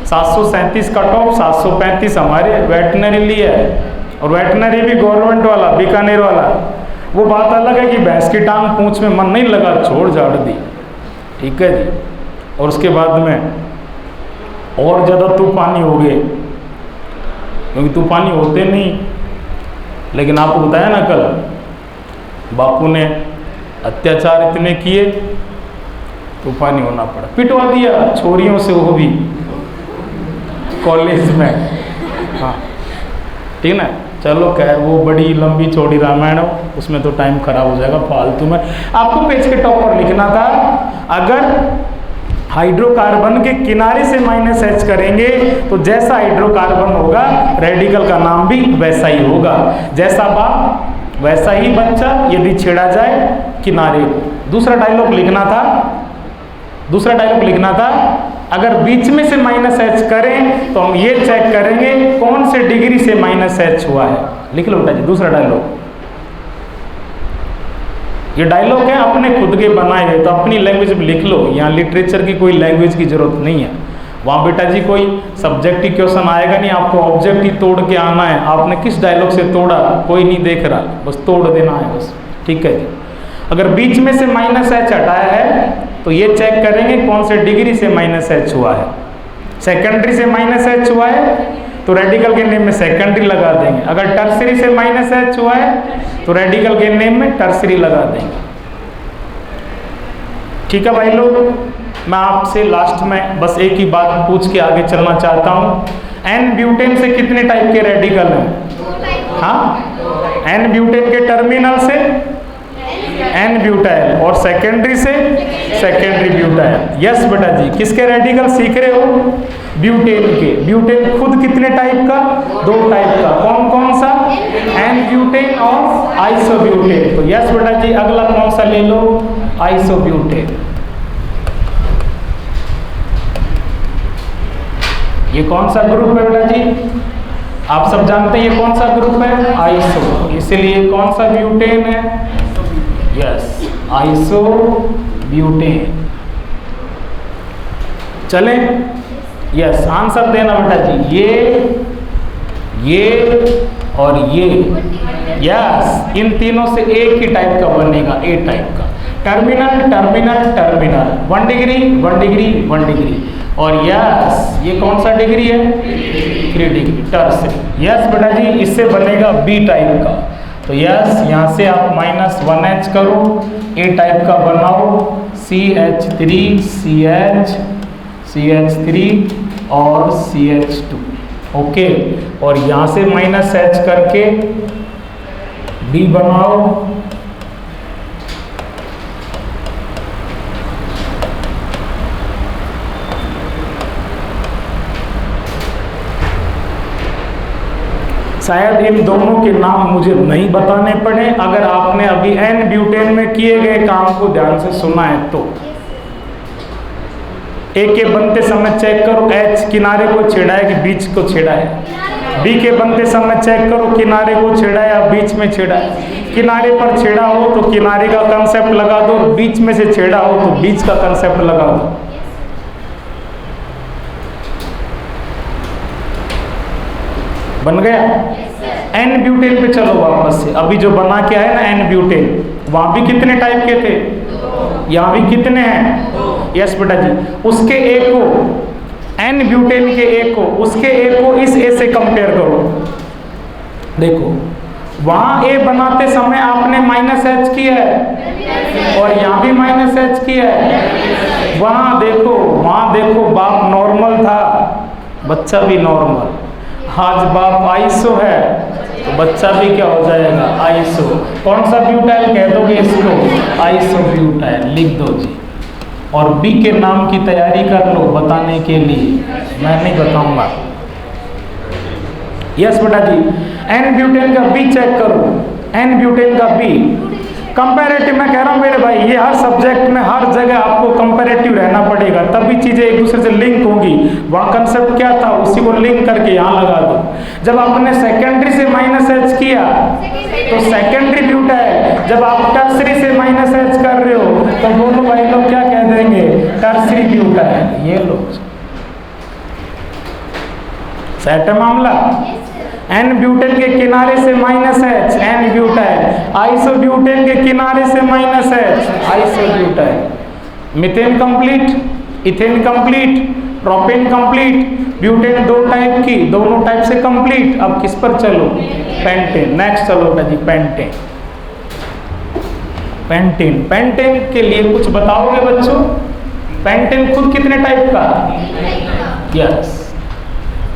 [SPEAKER 1] 737 का टॉप, 735 हमारे वेटनरी लिया है, और वेटनरी भी गवर्नमेंट वाला, बीकानेर वाला। वो बात अलग है कि भैंस की टांग पूंछ में मन नहीं लगा, छोड़ झाड़ दी, ठीक है जी। और उसके बाद में और ज़्यादा तूफानी हो गए, क्योंकि तूफानी होते नहीं, लेकिन आपको बताया ना कल, बापू ने अत्याचार इतने किए, तूफानी होना पड़ा, पिटवा दिया छोरियों से, वो भी कॉलेज में। हाँ ठीक ना, चलो खैर वो बड़ी लंबी चौड़ी रामायण हो, उसमें तो टाइम खराब हो जाएगा फालतू में। आपको पेज के टॉप पर लिखना था, अगर हाइड्रोकार्बन के किनारे से -H करेंगे तो जैसा हाइड्रोकार्बन होगा रेडिकल का नाम भी वैसा ही होगा, जैसा बाप वैसा ही बच्चा यदि छेड़ा जाए किनारे को। दूसरा डायलॉग लिखना था, अगर बीच में से -H करें तो हम ये चेक करेंगे कौन से डिग्री से -H हुआ है। लिख लो बेटा जी, दूसरा डायलॉग। ये डायलॉग है अपने खुद के बनाए हुए, तो अपनी लैंग्वेज में लिख लो, यहाँ लिटरेचर की कोई लैंग्वेज की जरूरत नहीं है। वहाँ बेटा जी कोई सब्जेक्टिव क्वेश्चन आएगा नहीं, आपको ऑब्जेक्टिव तोड़ के आना है। आपने किस डायलॉग से तोड़ा कोई नहीं देख रहा, बस तोड़ देना है बस, ठीक है जी। अगर बीच में से -H हटाया है तो ये चेक करेंगे कौन से डिग्री से -H हुआ है। सेकेंडरी से -H हुआ है तो रेडिकल के नेम में सेकेंडरी लगा देंगे, अगर टर्सरी से -H हुआ है तो रेडिकल के नेम में टर्सरी लगा देंगे, ठीक है भाई लोग। मैं आपसे लास्ट में बस एक ही बात पूछ के आगे चलना चाहता हूँ, N-ब्यूटेन से कितने टाइप के रेडिकल हैं? हाँ, N-ब्यूटेन के टर्मिनल से N-ब्यूटाइल, और सेकेंडरी से सेकेंडरी ब्यूटाइल। यस बेटा जी, किसके रेडिकल सीख रहे हो? ब्यूटेन के। ब्यूटेन खुद कितने टाइप का? 2 टाइप का। कौन कौन सा? N-ब्यूटेन और आइसोब्यूटेन। तो यस बेटा जी, अगला कौन सा ले लो? आइसोब्यूटेन। ये कौन सा ग्रुप है बेटा जी? आप सब जानते हैं ये कौन सा ग्रुप है? आइसो। इसलिए कौन सा ब्यूटेन है? Yes, isobutane. चलें, यस आंसर देना बेटा जी, ये और ये। यस, इन तीनों से एक ही टाइप का बनेगा, ए टाइप का। Terminal terminal terminal, 1 degree 1 degree 1 degree. और यस, ये कौन सा डिग्री है? 3 डिग्री, टर्सरी। यस बेटा जी, इससे बनेगा बी टाइप का। तो यस, यहाँ से आप -1H करो, ए टाइप का बनाओ, CH3 CH3 और CH2, ओके। और यहाँ से -H करके B बनाओ, शायद इन दोनों के नाम मुझे नहीं बताने पड़े, अगर आपने अभी N-ब्यूटेन में किए गए काम को ध्यान से सुना है तो। ए के बनते समय चेक करो H किनारे को छेड़ा है कि बीच को छेड़ा है। B के बनते समय चेक करो किनारे को छेड़ा है या बीच में छेड़ा है। किनारे पर छेड़ा हो तो किनारे का कंसेप्ट लगा दो, बीच में से छेड़ा हो तो बीच का कंसेप्ट लगा दो। बन गया? N-ब्यूटेन पे चलो वापस से, अभी जो बना के आए ना N-ब्यूटेन, वहां भी कितने टाइप के थे? यहाँ भी कितने हैं? यस बेटा जी, उसके ए को, N-ब्यूटेन के ए को, उसके ए को इस ए से कंपेयर करो। देखो वहां ए बनाते समय आपने -H किया है और यहाँ भी -H किया है। वहां देखो बाप नॉर्मल था, बच्चा भी नॉर्मल। आज बाप आइसो है तो बच्चा भी क्या हो जाएगा? आइसो। कौन सा ब्यूटाइल कह दोगे इसको? आइसोब्यूटाइल लिख दो जी। और बी के नाम की तैयारी कर लो बताने के लिए, मैं नहीं बताऊंगा। यस बेटा जी, एन ब्यूटेन का बी चेक करो, एन ब्यूटेन का बी। कंपैरेटिव मैं कह रहा हूँ मेरे भाई, ये हर सब्जेक्ट में हर जगह आपको कंपैरेटिव रहना पड़ेगा, तभी चीजें एक दूसरे से लिंक होंगी। वहाँ कंसेप्ट क्या था उसी को लिंक करके यहाँ लगा दो। जब आपने सेकेंडरी से -H किया तो सेकेंडरी ब्यूटाइल, जब आप टर्सरी से -H कर रहे हो तो दोनों भाई लोग क्या कह देंगे, टर्सरी ब्यूटाइल। ये लो सेट है मामला। एन ब्यूटेन के किनारे से -H एन ब्यूटाइल, आइसोब्यूटेन के किनारे से -H isobutyl. Methane complete, ethane complete, propane complete, butane दो टाइप की, दोनों टाइप से कंप्लीट। अब किस पर चलो, पेंटेन। नेक्स्ट चलो बेटा जी, पेंटेन। पेंटेन, पेंटेन के लिए कुछ बताओगे बच्चों? पेंटेन खुद कितने टाइप का? यस,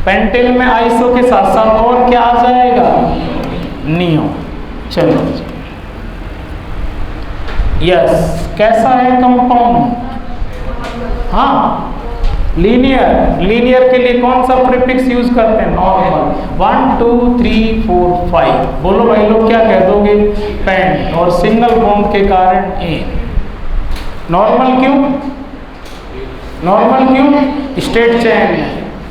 [SPEAKER 1] पेंटेन में आइसो के साथ साथ और क्या आ जाएगा, नियो। चलो यस, कैसा है कंपाउंड? हाँ लीनियर, लीनियर के लिए कौन सा प्रीफिक्स यूज करते हैं, नॉर्मल। 1 2 3 4 5 बोलो भाई लोग क्या कह दोगे, पेंट। और सिंगल बॉन्ड के कारण ए। नॉर्मल क्यों, नॉर्मल क्यों, स्टेट चेन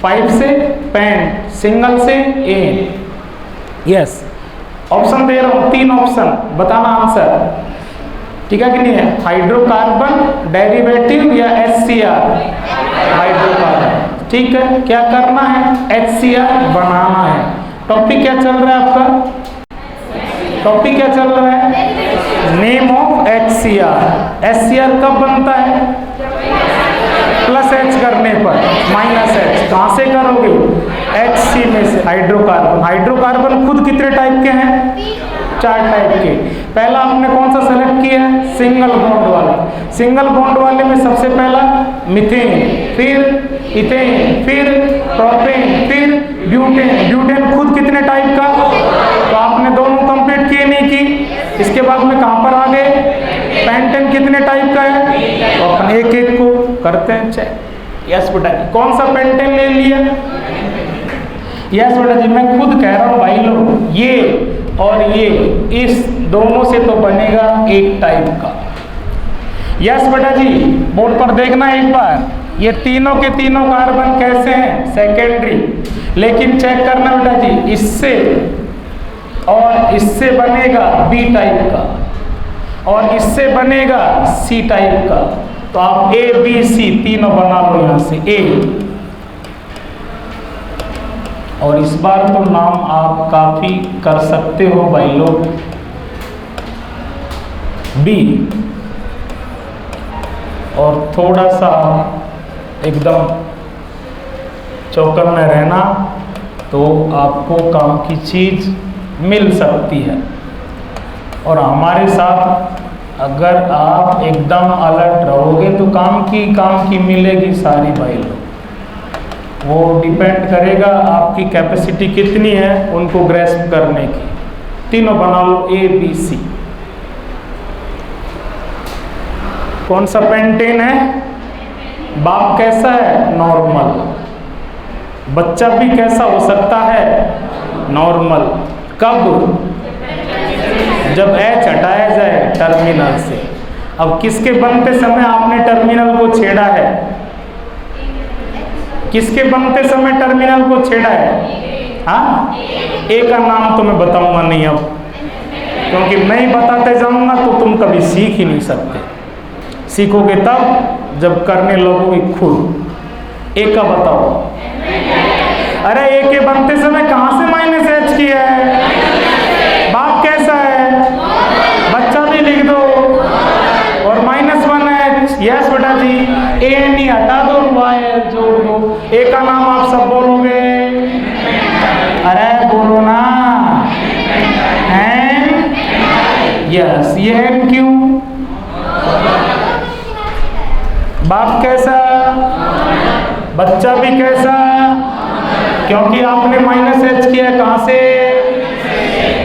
[SPEAKER 1] 5 से पेंट, सिंगल से ए। यस, ऑप्शन दे रहा हूं, 3 ऑप्शन, बताना आंसर, ठीक है कि नहीं है? हाइड्रोकार्बन डेरिवेटिव या HCr, हाइड्रोकार्बन। ठीक है, क्या करना है, HCr बनाना है। टॉपिक क्या चल रहा है आपका, टॉपिक क्या चल रहा है, नेम ऑफ HCr। HCr कब बनता है, +H करने पर, -H कहाँ से करोगे, HC में से। हाइड्रोकार्बन, हाइड्रोकार्बन खुद कितने टाइप के हैं, 4 टाइप के। पहला आपने कौन सा सेलेक्ट किया है, सिंगल बॉन्ड वाला। सिंगल बॉन्ड वाले में सबसे पहला मीथेन, फिर इथेन, फिर प्रोपेन, फिर ब्यूटेन। ब्यूटेन खुद कितने टाइप का, तो आपने दोनों कंप्लीट किए नहीं की। इसके बाद में कहां पर आ गए, पेंटेन कितने टाइप का है, तो अपन एक एक को करते हैं चेक। यस बेटा, कौन सा पेंटेन ले लिया, यस बेटा जी, मैं खुद कह रहा हूं भाई लोग, ये और ये इस दोनों से तो बनेगा एक टाइप का। यस बेटा जी, बोर्ड पर देखना एक बार, ये तीनों के तीनों कार्बन कैसे हैं, सेकेंडरी। लेकिन चेक करना बेटा जी, इससे और इससे बनेगा बी टाइप का, और इससे बनेगा सी टाइप का। तो आप ए बी सी तीनों बना लो यहां से, ए। और इस बार तो नाम आप काफी कर सकते हो भाई लोग, बी। और थोड़ा सा एकदम चौकन्ने रहना, तो आपको काम की चीज मिल सकती है। और हमारे साथ अगर आप एकदम अलर्ट रहोगे तो काम की मिलेगी सारी भाई लोग। वो डिपेंड करेगा आपकी कैपेसिटी कितनी है उनको ग्रेस्प करने की। तीनों बना लो, ए बी सी। कौन सा पेंटेन है, बाप कैसा है, नॉर्मल। बच्चा भी कैसा हो सकता है, नॉर्मल। कब, जब H हटाया जाए टर्मिनल से। अब किसके बनते समय आपने टर्मिनल को छेड़ा है, किसके बनते समय टर्मिनल को छेड़ा है, हाँ, ए का नाम तो मैं बताऊंगा नहीं अब, क्योंकि मैं ही बताते जाऊंगा तो तुम कभी सीख ही नहीं सकते। सीखोगे तब जब करने लगोगे खुद। ए का बताओ, अरे ए के बनते समय कहां से -H किया है, बाप कैसा है, बच्चा भी लिख दो, और -1H। यस बेटा जी, ए नहीं हटा दो, वाई जोड़ दो। ए का नाम आप सब बोलोगे, अरे बोलो ना, एन। यस, ये एन क्यों, बाप कैसा, बच्चा भी कैसा, क्योंकि आपने -H किया कहां से।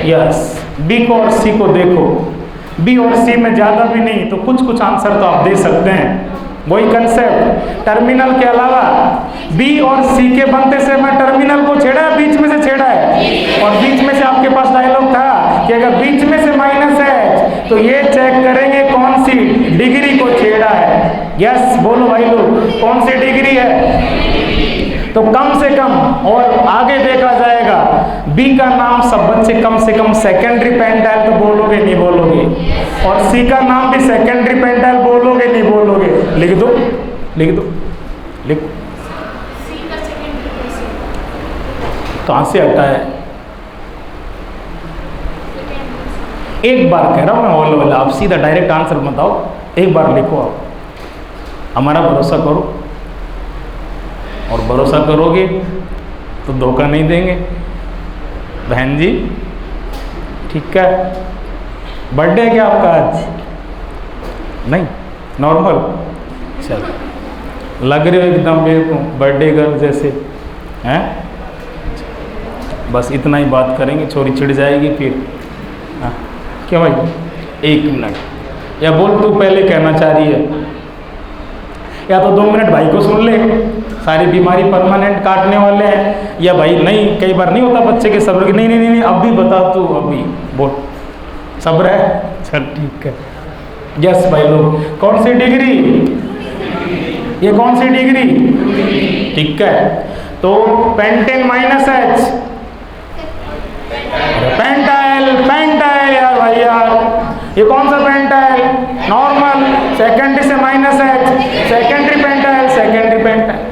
[SPEAKER 1] यस, बी को और सी को देखो, बी और सी में ज़्यादा भी नहीं तो कुछ कुछ आंसर तो आप दे सकते हैं। वही कंसेप्ट टर्मिनल के अलावा बी और सी के बनते से मैं टर्मिनल को छेड़ा है, बीच में से छेड़ा है, और बीच में से आपके पास डायलॉग था कि अगर बीच में से माइनस है तो ये चेक करेंगे कौन सी डिग्री को छेड़ा है। यस बोलो भाई लोग, कौन सी डिग्री है? तो कम से कम, और आगे देखा जाएगा बी का नाम सब बच्चे कम से कम सेकेंडरी पेंटाइल तो बोलोगे नहीं बोलोगे, और सी का नाम भी सेकेंडरी पेंटाइल बोलोगे नहीं बोलोगे। लिख दो लिख दो लिख। कहां से हटा है? एक बार कह रहा हूं मैं ऑल वाला, आप सीधा डायरेक्ट आंसर बताओ, एक बार लिखो आप, हमारा भरोसा करो, और भरोसा करोगे तो धोखा नहीं देंगे बहन जी, ठीक है? बर्थडे है क्या आपका आज? नहीं, नॉर्मल? चलो, लग रहे हो एकदम मेरे को बर्थडे गर्ल जैसे हैं। बस इतना ही बात करेंगे, छोरी चिढ़ जाएगी फिर। हाँ क्यों भाई? एक मिनट, या बोल तू पहले कहना चाह रही है, या तो 2 मिनट भाई को सुन ले, सारी बीमारी परमानेंट काटने वाले हैं, या भाई नहीं, कई बार नहीं होता बच्चे के सब्र की, नहीं नहीं नहीं अब भी बता तू, अभी बोल, सब्र है? चल ठीक है। यस भाई लोग, कौन सी डिग्री? ये कौन सी डिग्री? ठीक है, तो pentane minus H, pentyl, pentyl यार भाई यार, ये कौन सा पेंटाइल? नॉर्मल, सेकेंडरी से minus H, secondary pentyl, secondary pentyl.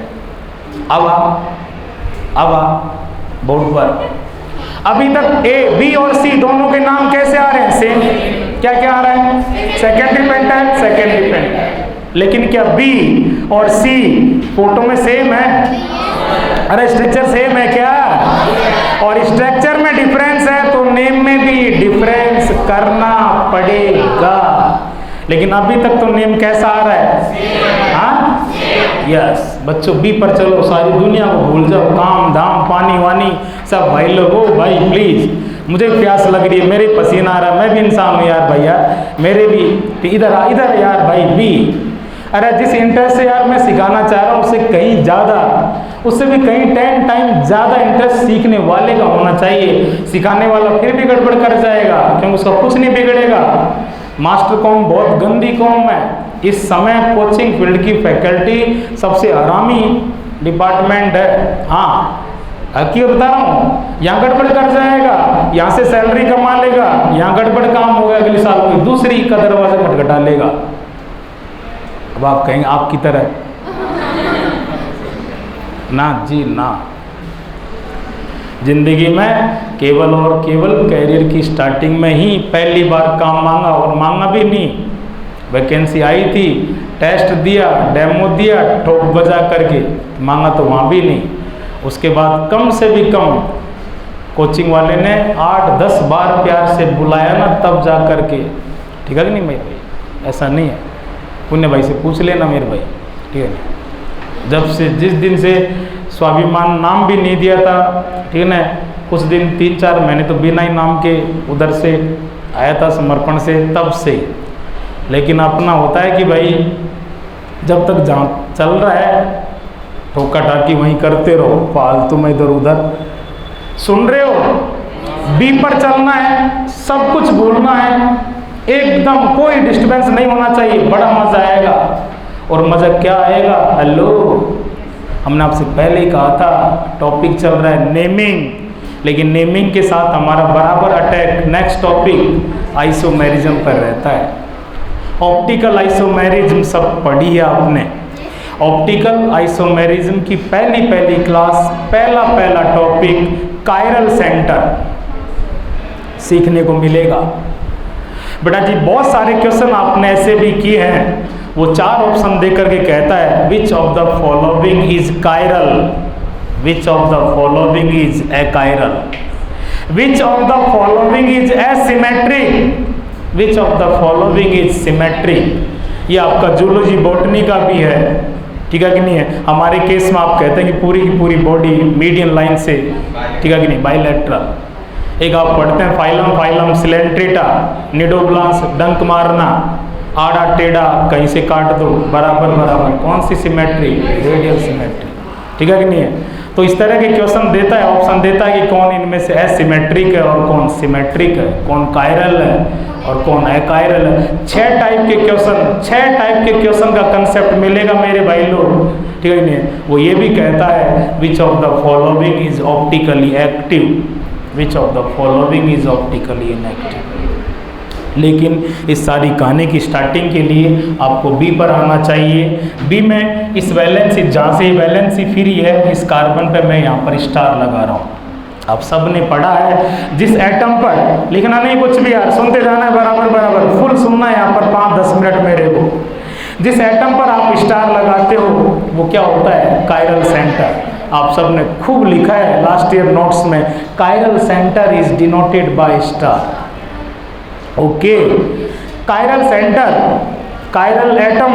[SPEAKER 1] अब आ बोर्ड पर अभी तक ए, बी और सी दोनों के नाम कैसे आ रहे हैं? सेम। क्या क्या आ रहा है? Secondary pentyl, secondary pentyl. लेकिन क्या बी और सी फोटो में सेम है? अरे स्ट्रक्चर सेम है क्या? और स्ट्रक्चर में डिफरेंस है तो नेम में भी डिफरेंस करना पड़ेगा। लेकिन अभी तक तो नेम कैसा आ रहा है? हाँ यस बच्चों, बी पर चलो, सारी दुनिया को भूल जाओ, काम धाम पानी वानी सब। भाई लोगो भाई प्लीज, मुझे प्यास लग रही है, मेरे पसीना आ रहा है, मैं भी इंसान हूँ यार भैया, मेरे भी इधर इधर यार भाई बी। अरे जिस इंटरेस्ट से यार मैं सिखाना चाह रहा हूँ उससे कहीं ज़्यादा, उससे भी कहीं 10 टाइम ज़्यादा इंटरेस्ट सीखने वाले का होना चाहिए। सिखाने वाला फिर भी गड़बड़ कर जाएगा क्योंकि उसका कुछ नहीं बिगड़ेगा। मास्टर कौम बहुत गंदी कौम है। इस समय कोचिंग फील्ड की फैकल्टी सबसे हरामी डिपार्टमेंट है। हाँ हकीकत बता रहा हूँ, यहाँ गड़बड़ कर जाएगा, यहाँ से सैलरी कमा लेगा, यहाँ गड़बड़ काम होगा, अगले साल कोई दूसरी का दरवाजा खटखटा लेगा। अब आप कहेंगे आपकी तरह ना जी ना, जिंदगी में केवल और केवल कैरियर की स्टार्टिंग में ही पहली बार काम मांगा, और मांगा भी नहीं, वैकेंसी आई थी, टेस्ट दिया, डेमो दिया, ठोक बजा करके मांगा तो वहाँ भी नहीं। उसके बाद कम से भी कम कोचिंग वाले ने 8-10 बार प्यार से बुलाया ना, तब जा करके, ठीक है कि नहीं मेरे भाई? ऐसा नहीं है, पुण्य भाई से पूछ लेना मेरे भाई, ठीक है? जब से जिस दिन से स्वाभिमान नाम भी नहीं दिया था, ठीक है ना, कुछ दिन 3-4 महीने तो बिना ही नाम के उधर से आया था समर्पण से, तब से। लेकिन अपना होता है कि भाई जब तक जहाँ चल रहा है ठोका टाकी वहीं करते रहो, फालतू में इधर उधर। सुन रहे हो? बी पर चलना है, सब कुछ भूलना है, एकदम कोई डिस्टर्बेंस नहीं होना चाहिए, बड़ा मजा आएगा। और मजा क्या आएगा? हेलो, हमने आपसे पहले ही कहा था टॉपिक चल रहा है नेमिंग, लेकिन नेमिंग के साथ हमारा बराबर अटैक नेक्स्ट टॉपिक आइसोमेरिज्म पर रहता है। ऑप्टिकल आइसोमेरिज्म सब पढ़ी है आपने। ऑप्टिकल आइसोमेरिज्म की पहली क्लास, पहला टॉपिक कायरल सेंटर सीखने को मिलेगा। बेटा जी बहुत सारे क्वेश्चन आपने ऐसे भी किए हैं, वो 4 ऑप्शन देकर के कहता है which of the following is chiral, which of the following is achiral, which of the following is asymmetric, which of the following is symmetric. ये आपका जूलॉजी बॉटनी का भी है, ठीक है कि नहीं है? हमारे केस में आप कहते हैं कि पूरी की पूरी बॉडी मीडियन लाइन से, ठीक है कि नहीं, बाइलेटरल। एक आप पढ़ते हैं फाइलम फाइलम सिलेंट्रेटा, निडोब्लांस डंक मारना, आड़ा टेढ़ा कहीं से काट दो, बराबर बराबर, कौन सी सिमेट्री? Radial symmetry. ठीक है कि नहीं है? तो इस तरह के क्वेश्चन देता है, ऑप्शन देता है कि कौन इनमें से एसिमेट्रिक है और कौन सिमेट्रिक है, कौन कायरल है और कौन अकायरल है। 6 टाइप के क्वेश्चन का कंसेप्ट मिलेगा मेरे भाई लोग। ठीक है नहीं? वो ये भी कहता है which of the following is optically active, which of the following is optically inactive. लेकिन इस सारी कहानी की स्टार्टिंग के लिए आपको बी पर आना चाहिए। बी में इस वैलेंसी, जहाँ से वैलेंसी फ्री है, इस कार्बन पे मैं यहाँ पर स्टार लगा रहा हूँ। आप सब ने पढ़ा है, जिस एटम पर, लिखना नहीं कुछ भी यार, सुनते जाना है बराबर बराबर, फुल सुनना है यहाँ पर 5-10 मिनट मेरे को। जिस एटम पर आप स्टार लगाते हो वो क्या होता है? Chiral centre. आप सब ने खूब लिखा है लास्ट ईयर नोट्स में, chiral centre is denoted by star. Okay, chiral centre, chiral atom,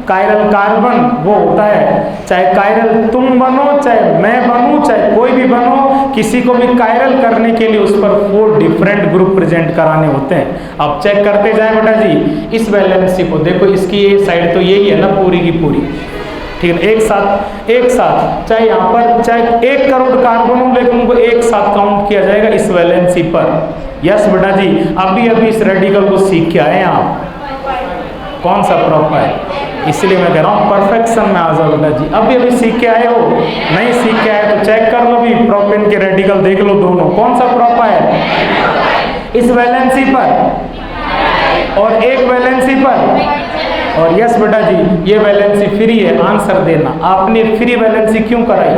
[SPEAKER 1] chiral carbon वो होता है, चाहे कायरल तुम बनो, चाहे मैं बनूं, चाहे कोई भी बनो, किसी को भी कायरल करने के लिए उस पर 4 डिफरेंट ग्रुप प्रेजेंट कराने होते हैं। आप चेक करते जाए बेटा जी, इस वैलेंसी को देखो, इसकी ये साइड तो यही है ना पूरी की पूरी, ठीक है? एक साथ चाहे यहाँ पर चाहे 1 करोड़ कार्बन हो, लेकिन उनको एक साथ काउंट किया जाएगा इस वैलेंसी पर। यस बेटा जी, अभी इस रेडिकल को सीख के आए हैं आप, कौन सा प्रोपाइल, इसलिए मैं कह रहा हूँ परफेक्शन में आ जाओ बेटा जी। अभी सीख के आए हो, नहीं सीख के आए तो चेक कर लो भी, प्रोपेन के रेडिकल देख लो दोनों, कौन सा प्रोपाइल, इस वैलेंसी पर और एक वैलेंसी पर। और यस बेटा जी, ये वैलेंसी फ्री है, आंसर देना। आपने फ्री वैलेंसी क्यों कराई?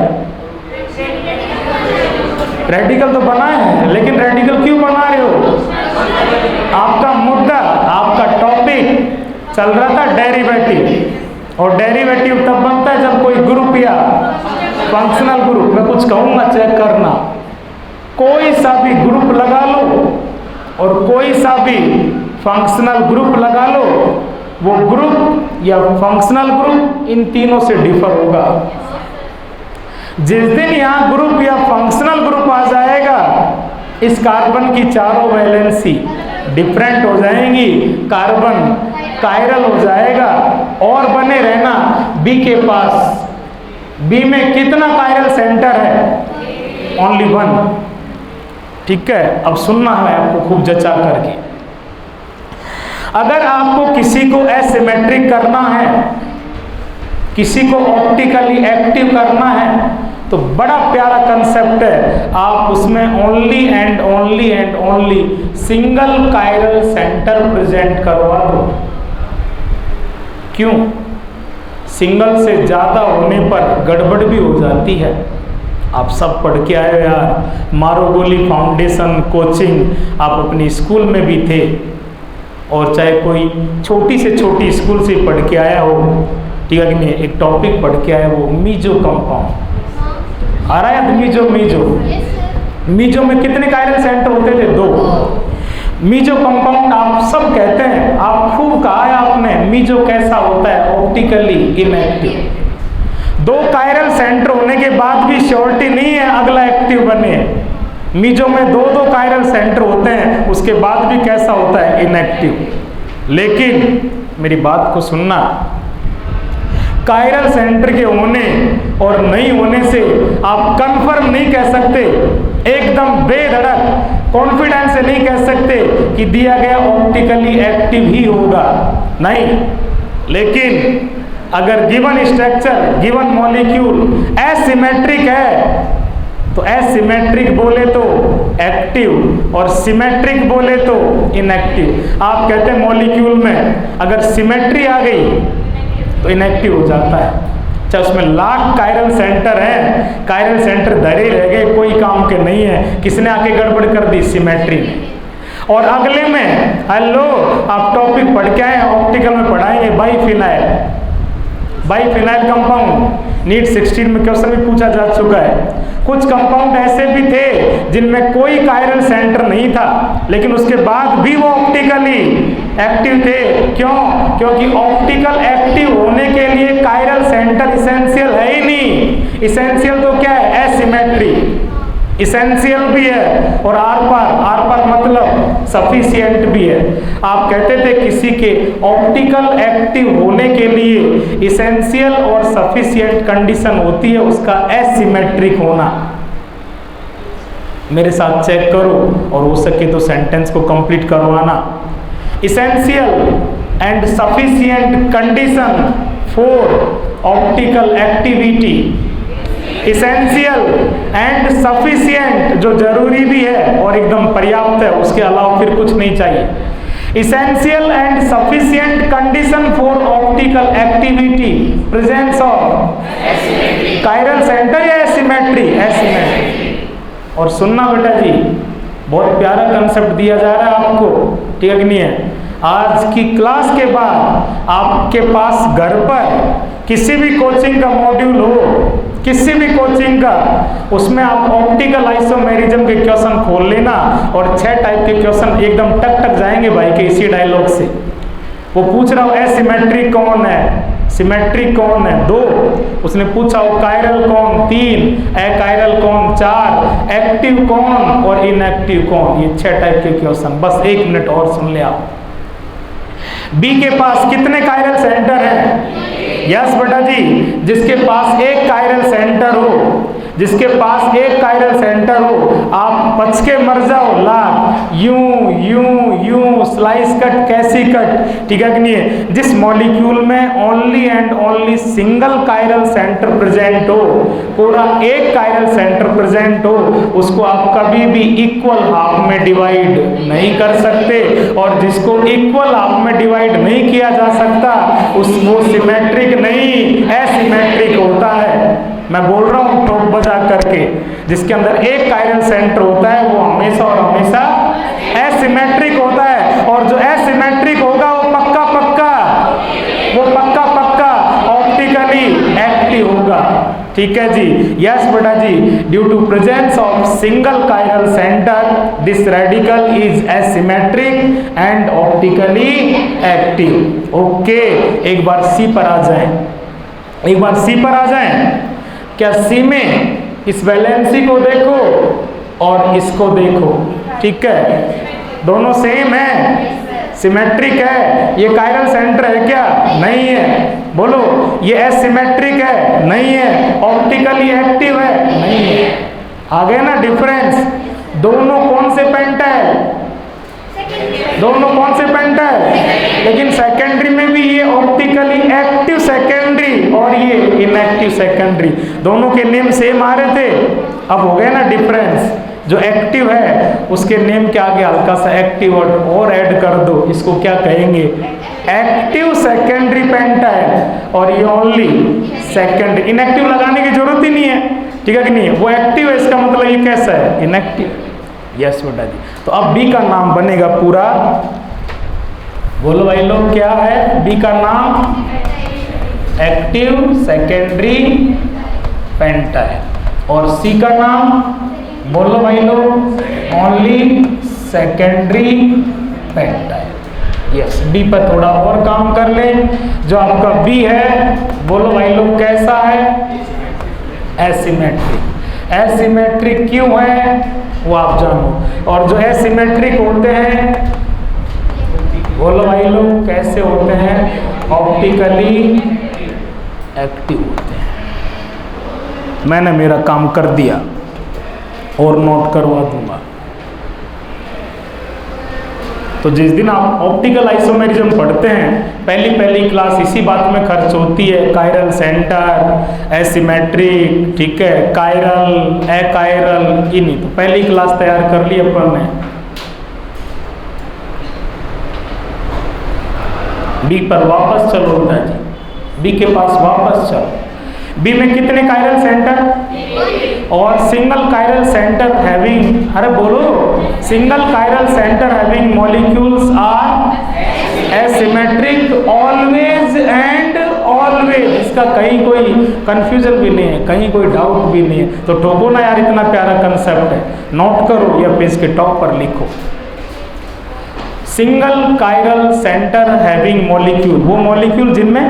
[SPEAKER 1] रेडिकल तो बनाए हैं, लेकिन रेडिकल क्यों बना रहे हो? आपका मुद्दा, आपका टॉपिक चल रहा था डेरिवेटिव, और डेरिवेटिव तब बनता है जब कोई ग्रुप या फंक्शनल ग्रुप, मैं कुछ कहूँगा चेक करना, कोई सा भी ग्रुप लगा लो और कोई सा भी फंक्शनल ग्रुप लगा लो, वो ग्रुप या फंक्शनल ग्रुप इन तीनों से डिफर होगा। जिस दिन यहाँ ग्रुप या फंक्शनल ग्रुप आ जाएगा, इस कार्बन की चारों वैलेंसी डिफरेंट हो जाएंगी, कार्बन कायरल हो जाएगा। और बने रहना बी के पास, बी में कितना कायरल सेंटर है? ओनली 1। ठीक है, अब सुनना है आपको खूब जचा करके। अगर आपको किसी को एसिमेट्रिक करना है, किसी को ऑप्टिकली एक्टिव करना है, तो बड़ा प्यारा कंसेप्ट है, आप उसमें only and only single chiral centre present करवा दो। क्यों? सिंगल से ज़्यादा होने पर गड़बड़ भी हो जाती है। आप सब पढ़ के आए हो यार, मारो गोली फाउंडेशन कोचिंग आप अपनी स्कूल में भी थे, और चाहे कोई छोटी से छोटी स्कूल से पढ़ के आया हो, ठीक है कि नहीं? एक टॉपिक पढ़ के आया, वो मीजो कंपाउंड आ रहा है। मीजो में कितने कायरल सेंटर होते थे? 2। मीजो कंपाउंड आप सब कहते हैं, आप खूब कहा है आपने, मीजो कैसा होता है? Optically inactive. 2 कायरल सेंटर होने के बाद भी श्योरिटी नहीं है अगला एक्टिव बने। मीजो में 2 कायरल सेंटर होते हैं, उसके बाद भी कैसा होता है? इनएक्टिव। लेकिन मेरी बात को सुनना, कायरल सेंटर के होने और नहीं होने से आप कंफर्म नहीं कह सकते, एकदम बेधड़क कॉन्फिडेंस से नहीं कह सकते कि दिया गया ऑप्टिकली एक्टिव ही होगा, नहीं। लेकिन अगर given structure, given molecule asymmetric है, तो एसिमेट्रिक बोले तो एक्टिव और सिमेट्रिक बोले तो इनएक्टिव। आप कहते हैं मॉलिक्यूल में अगर सिमेट्री आ गई तो इनएक्टिव हो जाता है। चाहे उसमें लाख कायरल सेंटर हैं, कायरल सेंटर धरे रह गए, कोई काम के नहीं है, किसने आके गड़बड़ कर दी? सिमेट्री में। और अगले में हेलो, आप टॉपिक पढ़ के आए, ऑप्टिकल में पढ़ाएंगे बाईफिनाइल कंपाउंड। नीट 16 में क्वेश्चन भी पूछा जा चुका है। कुछ कंपाउंड ऐसे भी थे जिनमें कोई कायरल सेंटर नहीं था, लेकिन उसके बाद भी वो ऑप्टिकली एक्टिव थे। क्यों? क्योंकि ऑप्टिकल एक्टिव होने के लिए कायरल सेंटर इसेंशियल है ही नहीं। इसेंशियल तो क्या है? एसिमेट्री। इसेंशियल भी है और आर पार मतलब सफिशिएंट भी है। आप कहते थे किसी के ऑप्टिकल एक्टिव होने के लिए इसेंशियल और सफिशिएंट कंडीशन होती है उसका एसिमेट्रिक होना। मेरे साथ चेक करो और हो सके तो सेंटेंस को कंप्लीट करवाना। Essential and sufficient condition for optical activity. Essential and sufficient जो जरूरी भी है और एकदम पर्याप्त है, उसके अलावा फिर कुछ नहीं चाहिए। Essential and sufficient condition for optical activity, presence of chiral centre या एसिमेट्री। और सुनना बेटा जी, बहुत प्यारा कंसेप्ट दिया जा रहा है आपको, ठीक है कि नहीं है। आज की क्लास के बाद आपके पास घर पर किसी भी कोचिंग का मॉड्यूल हो, किसी भी कोचिंग का, उसमें आप ऑप्टिकल आइसोमेरिज्म के क्वेश्चन खोल लेना और 6 टाइप के क्वेश्चन एकदम टक टक जाएंगे भाई के इसी डायलॉग से। वो पूछ रहा हो एसिमेट्रिक कौन है, सिमेट्रिक कौन है 2, उसने पूछा हो कायरल कौन 3, अकायरल कौन 4, एक्टिव कौन और इनएक्टिव कौन, ये 6 टाइप के क्वेश्चन। बस 1 मिनट और सुन ले आप। बी के पास कितने कायरल सेंटर हैं? यस बेटा जी, जिसके पास एक कायरल सेंटर हो, जिसके पास एक कायरल सेंटर हो, आप बच के मर जाओ लाख, यूं यूं यूं स्लाइस कट कैसी कट, ठीक है कि नहीं है। जिस मॉलिक्यूल में only and only single chiral centre present हो, पूरा एक कायरल सेंटर प्रेजेंट हो, उसको आप कभी भी इक्वल हाफ में डिवाइड नहीं कर सकते। और जिसको इक्वल हाफ में डिवाइड नहीं किया जा सकता वो सिमेट्रिक नहीं एसिमेट्रिक होता है। मैं बोल रहा हूँ ठोक बजा करके, जिसके अंदर एक कायरल सेंटर होता है वो हमेशा और हमेशा एसिमेट्रिक होता है। और जो एसिमेट्रिक होगा वो पक्का ऑप्टिकली एक्टिव होगा, ठीक है जी। यस बेटा जी, due to presence of single chiral center this radical is asymmetric and optically active. Okay, एक बार सी पर आ जाएं, क्या सी में इस वैलेंसी को देखो और इसको देखो, ठीक है, दोनों सेम है, सिमेट्रिक है। ये कायरल सेंटर है क्या? नहीं है। बोलो, ये एसिमेट्रिक है? नहीं है। ऑप्टिकली एक्टिव है? नहीं है। आ गया ना डिफरेंस। दोनों कौन से पेंटाइल? दोनों कौन से पेंटाइल? लेकिन सेकेंडरी में भी ये ऑप्टिकली एक्टिव सेकेंडरी और ये इनएक्टिव सेकेंडरी, दोनों के नेम सेम आ रहे थे, अब हो गया ना डिफरेंस। जो एक्टिव है उसके नेम के आगे हल्का सा एक्टिव और ऐड कर दो, इसको क्या कहेंगे? Active secondary pentyl. और ये ओनली सेकेंडरी, इनएक्टिव लगाने की जरूरत ही नहीं है, ठीक है कि नहीं। वो एक्टिव है, इसका मतलब ये कैसा है? इनएक्टिव। यस बेटा जी। तो अब बी का नाम बनेगा पूरा, बोलो भाई लोग क्या है बी का नाम? Active secondary pentyl. और सी का नाम बोलो भाई लोग? Only secondary pentyl. Yes, B पर थोड़ा और काम कर ले। जो आपका बी है बोलो भाई लोग कैसा है? एसिमेट्रिक। एसिमेट्रिक क्यों है वो आप जानो। और जो एसिमेट्रिक होते हैं बोलो भाई लोग कैसे होते हैं? ऑप्टिकली एक्टिव होते हैं। मैंने मेरा काम कर दिया और नोट करवा दूंगा। तो जिस दिन आप ऑप्टिकल आइसोमेरिज्म पढ़ते हैं, पहली क्लास इसी बात में खर्च होती है, कायरल सेंटर, एसिमेट्रिक, ठीक है, कायरल, अकायरल, इन्हीं तो पहली क्लास तैयार कर ली अपन ने। बी पर वापस चलो बेटा जी, बी के पास वापस चलो। बी में कितने कायरल सेंटर? और सिंगल कायरल सेंटर हैविंग, अरे बोलो, single chiral centre having molecules are asymmetric always and always. इसका कहीं कोई कंफ्यूजन भी नहीं है, कहीं कोई डाउट भी नहीं है। तो ठोको ना यार, इतना प्यारा कंसेप्ट है, नोट करो या पेज के टॉप पर लिखो। Single chiral centre having molecule, वो मॉलिक्यूल जिनमें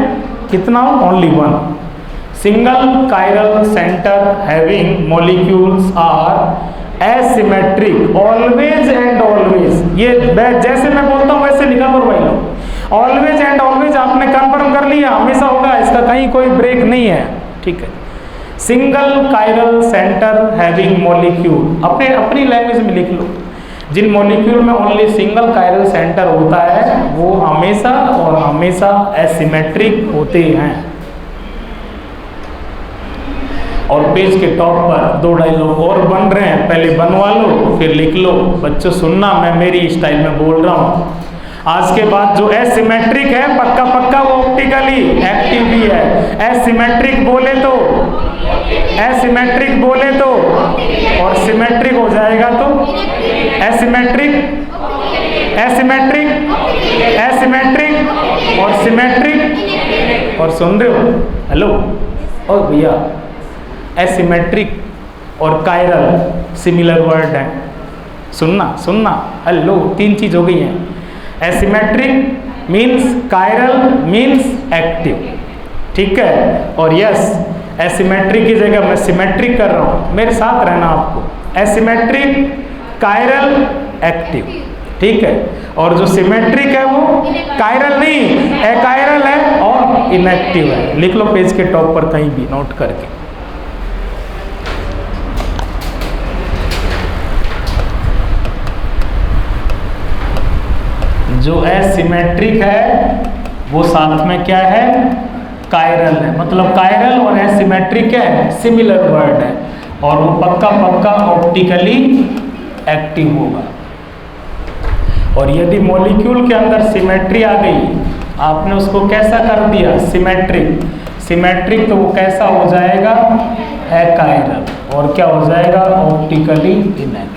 [SPEAKER 1] कितना हो? Only one. Single chiral centre having molecules are asymmetric always and always. ये जैसे मैं बोलता हूँ वैसे लिखा करो भाई लोग। ऑलवेज एंड ऑलवेज आपने कंफर्म कर लिया, हमेशा होगा, इसका कहीं कोई ब्रेक नहीं है, ठीक है। Single chiral centre having molecule, अपनी लैंग्वेज में लिख लो। जिन मॉलिक्यूल में ओनली सिंगल कायरल सेंटर होता है वो हमेशा और हमेशा एसिमेट्रिक होते हैं। और पेज के टॉप पर 2 डायलॉग और बन रहे हैं, पहले बनवा लो फिर लिख लो। बच्चों सुनना, मैं मेरी स्टाइल में बोल रहा हूँ। आज के बाद जो एसिमेट्रिक है पक्का पक्का वो ऑप्टिकली एक्टिव भी है। एसिमेट्रिक बोले तो और सिमेट्रिक हो जाएगा तो एसिमेट्रिक और सिमेट्रिक। और सुन रहे हो? हेलो ओ भैया, एसिमेट्रिक और कायरल सिमिलर वर्ड है। सुनना हेलो, 3 चीज हो गई है। Asymmetric means chiral means active, ठीक है। और यस, एसिमेट्रिक की जगह मैं सिमेट्रिक कर रहा हूँ, मेरे साथ रहना आपको। एसिमेट्रिक, कायरल, एक्टिव, ठीक है। और जो सिमेट्रिक है वो कायरल नहीं, एकायरल है और इनएक्टिव है। लिख लो पेज के टॉप पर कहीं भी नोट करके। जो एसिमेट्रिक है वो साथ में क्या है? कायरल है। मतलब कायरल और एसिमेट्रिक है, सिमिलर वर्ड है, और वो पक्का पक्का ऑप्टिकली एक्टिव होगा। और यदि मॉलिक्यूल के अंदर सिमेट्री आ गई, आपने उसको कैसा कर दिया? सिमेट्रिक, तो वो कैसा हो जाएगा? एकायरल। और क्या हो जाएगा? Optically inactive.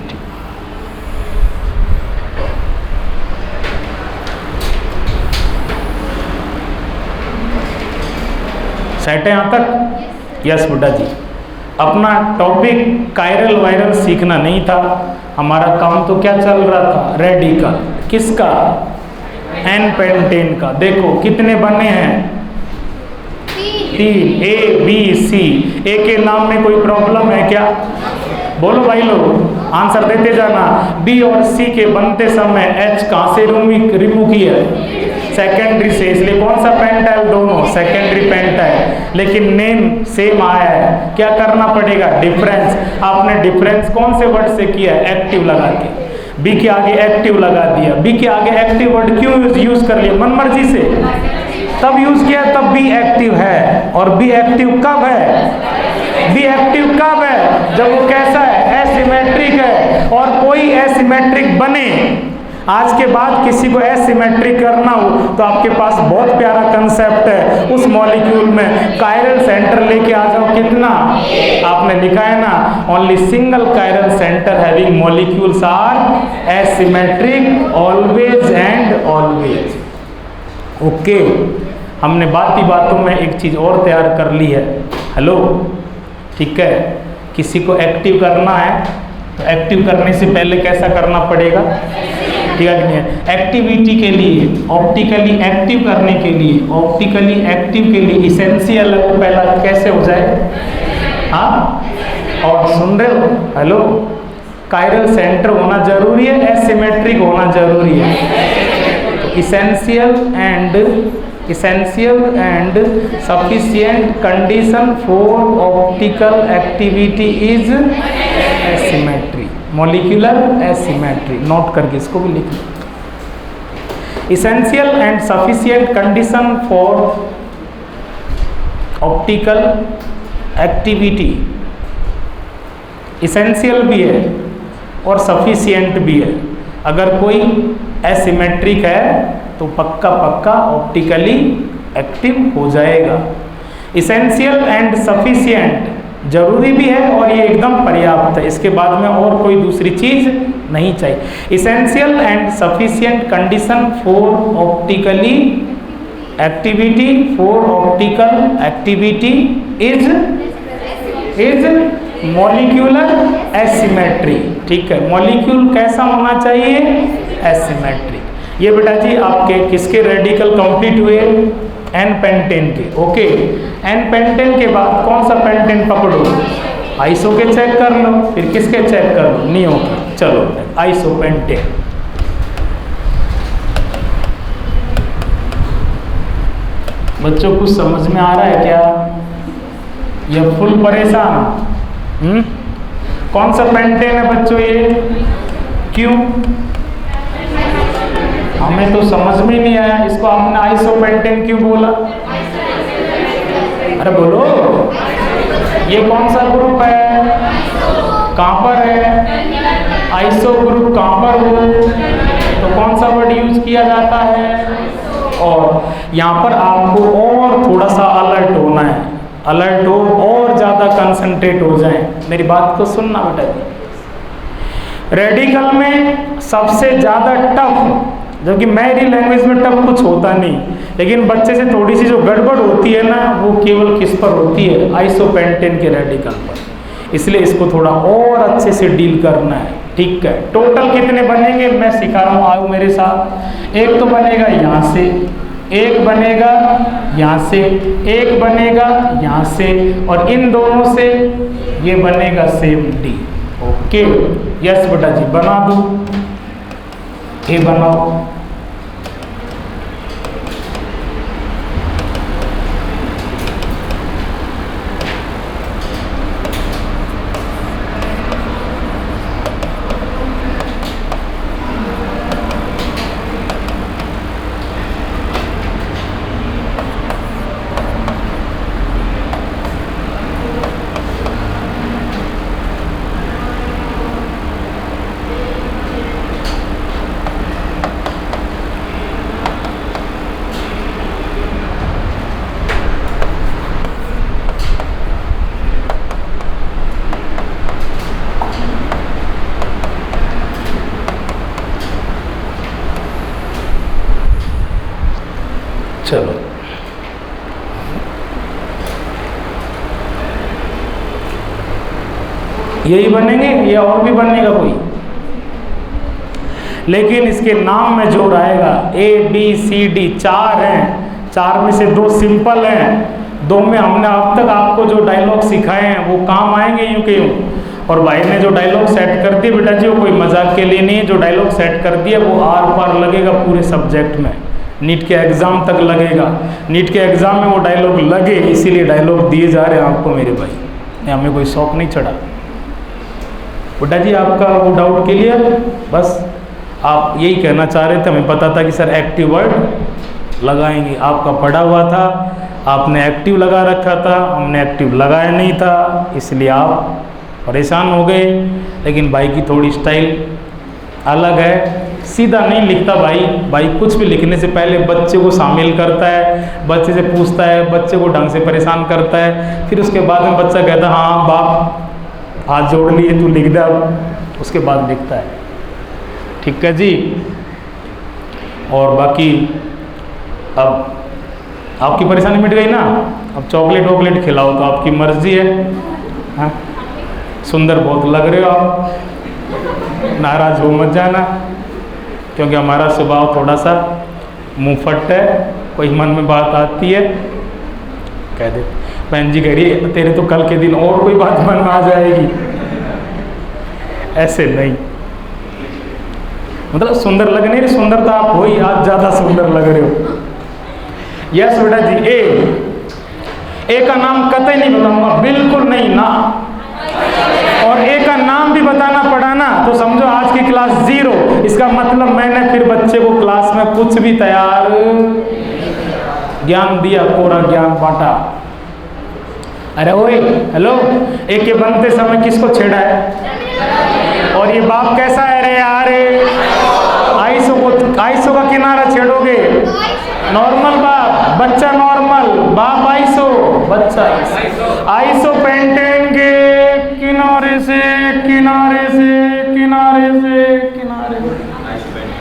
[SPEAKER 1] सेट है यहाँ तक? यस बुड्ढा जी। अपना टॉपिक कायरल वायरल सीखना नहीं था, हमारा काम तो क्या चल रहा था? रेडिकल। किसका? एन पेंटेन का। देखो कितने बने हैं? 3, ए बी सी। ए के नाम में कोई प्रॉब्लम है क्या? बोलो भाई लोग, आंसर देते जाना। बी और सी के बनते समय एच कहाँ से रिमूव किया? सेकेंडरी से, इसलिए कौन सा पेंटाइल? दोनों सेकेंडरी पेंटाइल। लेकिन नेम सेम आया है, क्या करना पड़ेगा? डिफरेंस। आपने डिफरेंस कौन से वर्ड से किया है? एक्टिव लगा के। बी के आगे एक्टिव लगा दिया। बी के आगे एक्टिव वर्ड क्यों यूज कर लिया? मनमर्जी से तब यूज किया, तब बी एक्टिव है। और बी एक्टिव कब है? बी एक्टिव कब है? जब वो कैसा है? एसिमेट्रिक है। और कोई एसिमेट्रिक बने, आज के बाद किसी को एसिमेट्रिक करना हो तो आपके पास बहुत प्यारा कंसेप्ट है। उस मॉलिक्यूल में कायरल सेंटर लेके आ जाओ। कितना आपने लिखा है ना? Only single chiral centre having molecules are asymmetric always and always. Okay, हमने बातों में एक चीज और तैयार कर ली है। हेलो, ठीक है। किसी को एक्टिव करना है तो एक्टिव करने से पहले कैसा करना पड़ेगा? ठीक है कि नहीं? एक्टिविटी के लिए, ऑप्टिकली एक्टिव करने के लिए, ऑप्टिकली एक्टिव के लिए इसेंशियल है वो पहला कैसे हो जाए? हाँ, और सुन रहे हो? हेलो, कायरल सेंटर होना जरूरी है, एसिमेट्रिक होना जरूरी है। तो essential and sufficient condition for optical activity is asymmetry, molecular asymmetry। Note करके इसको भी लिख लो। essential and sufficient condition for optical activity, essential भी है और sufficient भी है। अगर कोई एसिमेट्रिक है तो पक्का ऑप्टिकली एक्टिव हो जाएगा। इसेंशियल एंड सफिशिएंट जरूरी भी है और ये एकदम पर्याप्त है, इसके बाद में और कोई दूसरी चीज नहीं चाहिए। Essential and sufficient condition for optically activity, is molecular asymmetry. ठीक है, मॉलिक्यूल कैसा होना चाहिए? एसिमेट्रिक। ये बेटा जी आपके किसके रेडिकल कंप्लीट हुए? एन पेंटेन के। ओके, एन पेंटेन के बाद कौन सा पेंटेन पकड़ो? आइसो के चेक कर लो, फिर किसके चेक कर लो? नियो के। चलो आइसो पेंटेन। बच्चों कुछ समझ में आ रहा है क्या? या फुल परेशान? कौन सा पेंटेन है बच्चों ये? क्यों? हमें तो समझ में नहीं आया, इसको आपने आइसो पेंटेन क्यों बोला? अरे बोलो, ये कौन सा ग्रुप है? कहाँ पर है? आइसो ग्रुप कहाँ पर हो? तो कौन सा वर्ड यूज किया जाता है? और यहाँ पर आपको और थोड़ा सा अलर्ट होना है, अलर्ट हो और ज़्यादा कंसंट्रेट हो जाए। मेरी बात को सुनना बेटा जी। रेडिकल में सबसे ज़्यादा टफ, जबकि मेरी लैंग्वेज में टफ कुछ होता नहीं, लेकिन बच्चे से थोड़ी सी जो गड़बड़ होती है ना, वो केवल किस पर होती है? आइसोपेंटेन के रेडिकल पर। इसलिए इसको थोड़ा और अच्छे से डील करना है, ठीक है? टोटल कितने बनेंगे मैं सिखा रहा हूँ, आओ मेरे साथ। एक तो बनेगा यहाँ से, एक बनेगा यहाँ से, एक बनेगा यहाँ से, और इन दोनों से ये बनेगा सेम डी। ओके, यस बेटा जी, बना दो, ये बनाओ। चलो यही बनेंगे या और भी बनेगा कोई? लेकिन इसके नाम में जोर आएगा। ए बी सी डी चार हैं, चार में से दो सिंपल हैं, दो में हमने अब तक आपको जो डायलॉग सिखाए हैं वो काम आएंगे यूं के यूं। और भाई ने जो डायलॉग सेट कर दिए बेटा जी, वो कोई मजाक के लिए नहीं है। जो डायलॉग सेट कर दिया वो आर पार लगेगा पूरे सब्जेक्ट में, नीट के एग्ज़ाम तक लगेगा। नीट के एग्ज़ाम में वो डायलॉग लगे, इसीलिए डायलॉग दिए जा रहे हैं आपको मेरे भाई। हमें कोई शौक नहीं चढ़ा बेटा जी। आपका वो डाउट क्लियर? बस आप यही कहना चाह रहे थे, हमें पता था कि सर एक्टिव वर्ड लगाएंगे। आपका पढ़ा हुआ था, आपने एक्टिव लगा रखा था, हमने एक्टिव लगाया नहीं था, इसलिए आप परेशान हो गए। लेकिन भाई की थोड़ी स्टाइल अलग है, सीधा नहीं लिखता भाई। भाई कुछ भी लिखने से पहले बच्चे को शामिल करता है, बच्चे से पूछता है, बच्चे को ढंग से परेशान करता है, फिर उसके बाद में बच्चा कहता है हाँ बाप हाथ जोड़ लिए तू लिख दे, उसके बाद लिखता है। ठीक है जी। और बाकी अब आपकी परेशानी मिट गई ना, अब चॉकलेट वॉकलेट खिलाओ तो आपकी मर्जी है। हाँ सुंदर बहुत लग रहे हो आप, नाराज हो मत जाना, क्योंकि हमारा स्वभाव थोड़ा सा मुंहफट है। कोई मन में बात आती है कह दे, बहन जी कह रही है तेरे तो कल के दिन और कोई बात मन में आ जाएगी, ऐसे नहीं। मतलब सुंदर लग नहीं रही, सुंदरता आप हो ही, आज ज़्यादा सुंदर लग रहे हो। यस बेटा जी। ए का नाम कतई नहीं बताऊंगा, बिल्कुल नहीं ना। और ए का नाम भी बताना पड़ा ना तो समझो आज की क्लास 0। इसका मतलब मैंने फिर बच्चे को क्लास में कुछ भी तैयार ज्ञान दिया, पूरा ज्ञान बांटा। अरे ओए हेलो, ए के बनते समय किसको छेड़ा है? और ये बाप कैसा है रे यार? आइसो का किनारा छेड़ोगे? नॉर्मल बाप, बच्चा नॉर्मल, बाप आइसो, बच्चा आइसो पेंटेन के किनारे से किनारे से किनारे से किनारे।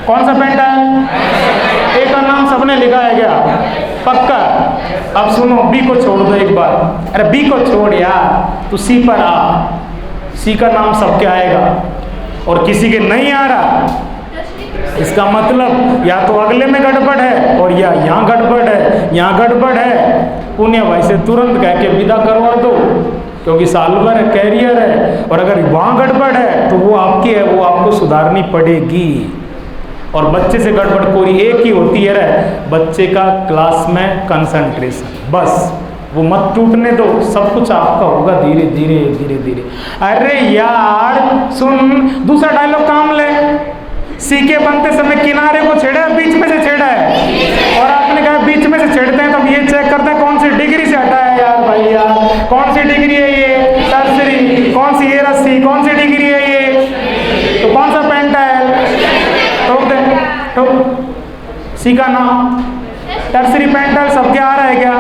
[SPEAKER 1] कौन सा पेंट है? ए का नाम सबने लिखा है क्या? पक्का? अब सुनो, बी को छोड़ दो एक बार। अरे बी को छोड़ यार, तू सी पर आ। सी का नाम सबके आएगा, और किसी के नहीं आ रहा इसका मतलब या तो अगले में गड़बड़ है और या यहाँ गड़बड़ है, यहाँ गड़बड़ है। पुण्य भाई से तुरंत कह के विदा करवा दो, क्योंकि साल भर है, कैरियर है। और अगर वहाँ गड़बड़ है तो वो आपकी है, वो आपको सुधारनी पड़ेगी। और बच्चे से गड़बड़ कोई एक ही होती है रे, बच्चे का क्लास में कंसंट्रेशन, बस वो मत टूटने दो, सब कुछ आपका होगा धीरे धीरे धीरे धीरे। अरे यार सुन, दूसरा डायलॉग काम ले। सीके बनते समय किनारे को छेड़ा है, बीच में से छेड़ा है। और आपने कहा बीच में से छेड़ते हैं, तो अब ये चेक करते हैं कौन सी डिग्री से हटा है यार भाई यार, कौन सी डिग्री है ये, टर्सरी, कौन सी ये रस्सी, कौन सी डिग्री है ये, तो कौन सा पेंटाइल, ठोक दे ठोक। सीखा ना, टर्सरी पेंटाइल सबके आ रहा है क्या?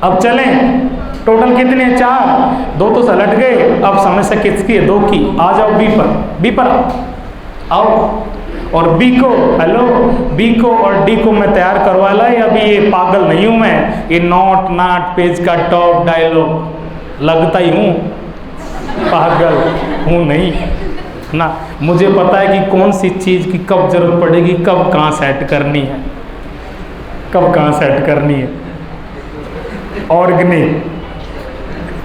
[SPEAKER 1] अब चलें, टोटल कितने? 4, 2 तो सलट गए। अब समस्या किसकी है? 2 की। आ जाओ बी पर आओ। और बी को, हेलो, बी को और डी को मैं तैयार करवा लाई। अभी ये पागल नहीं हूँ मैं, ये नॉट नाट पेज का टॉप डायलॉग लगता ही हूँ, पागल हूँ नहीं ना। मुझे पता है कि कौन सी चीज़ की कब जरूरत पड़ेगी, कब कहाँ सेट करनी है, कब कहाँ सेट करनी है। ऑर्गेनिक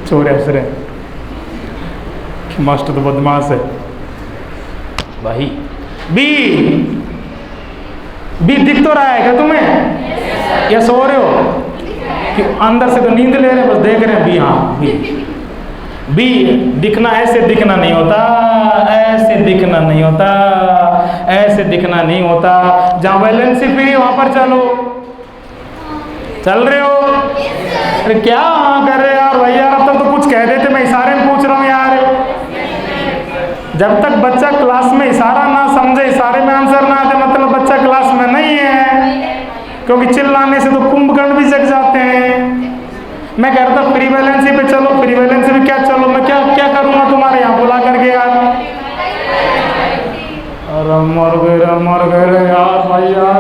[SPEAKER 1] चोर अफसर मास्टर तो बदमाश है भाई। बी दिख तो रहा है क्या तुम्हें? या सो रहे हो कि अंदर से तो नींद ले रहे हैं, बस देख रहे हैं बी? हाँ बी दिखना, ऐसे दिखना नहीं होता, ऐसे दिखना नहीं होता, ऐसे दिखना नहीं होता। जहाँ वैलेंसी फ्री वहां पर चलो। चल रहे हो? अरे क्या हाँ कर रहे यार भाई यार, अब तक तो कुछ कह देते, मैं इशारे में पूछ रहा हूँ यार। जब तक बच्चा क्लास में इशारा ना समझे, इशारे में आंसर ना दे, मतलब बच्चा क्लास में नहीं है। क्योंकि चिल्लाने से तो कुंभकर्ण भी जग जाते हैं। मैं कह रहा था फ्री वैलेंसी पे चलो, फ्री वैलेंसी पे क्या चलो, मैं क्या क्या करूँगा तुम्हारे यहाँ बुला करके यार। अरे मर गए यार भाई यार,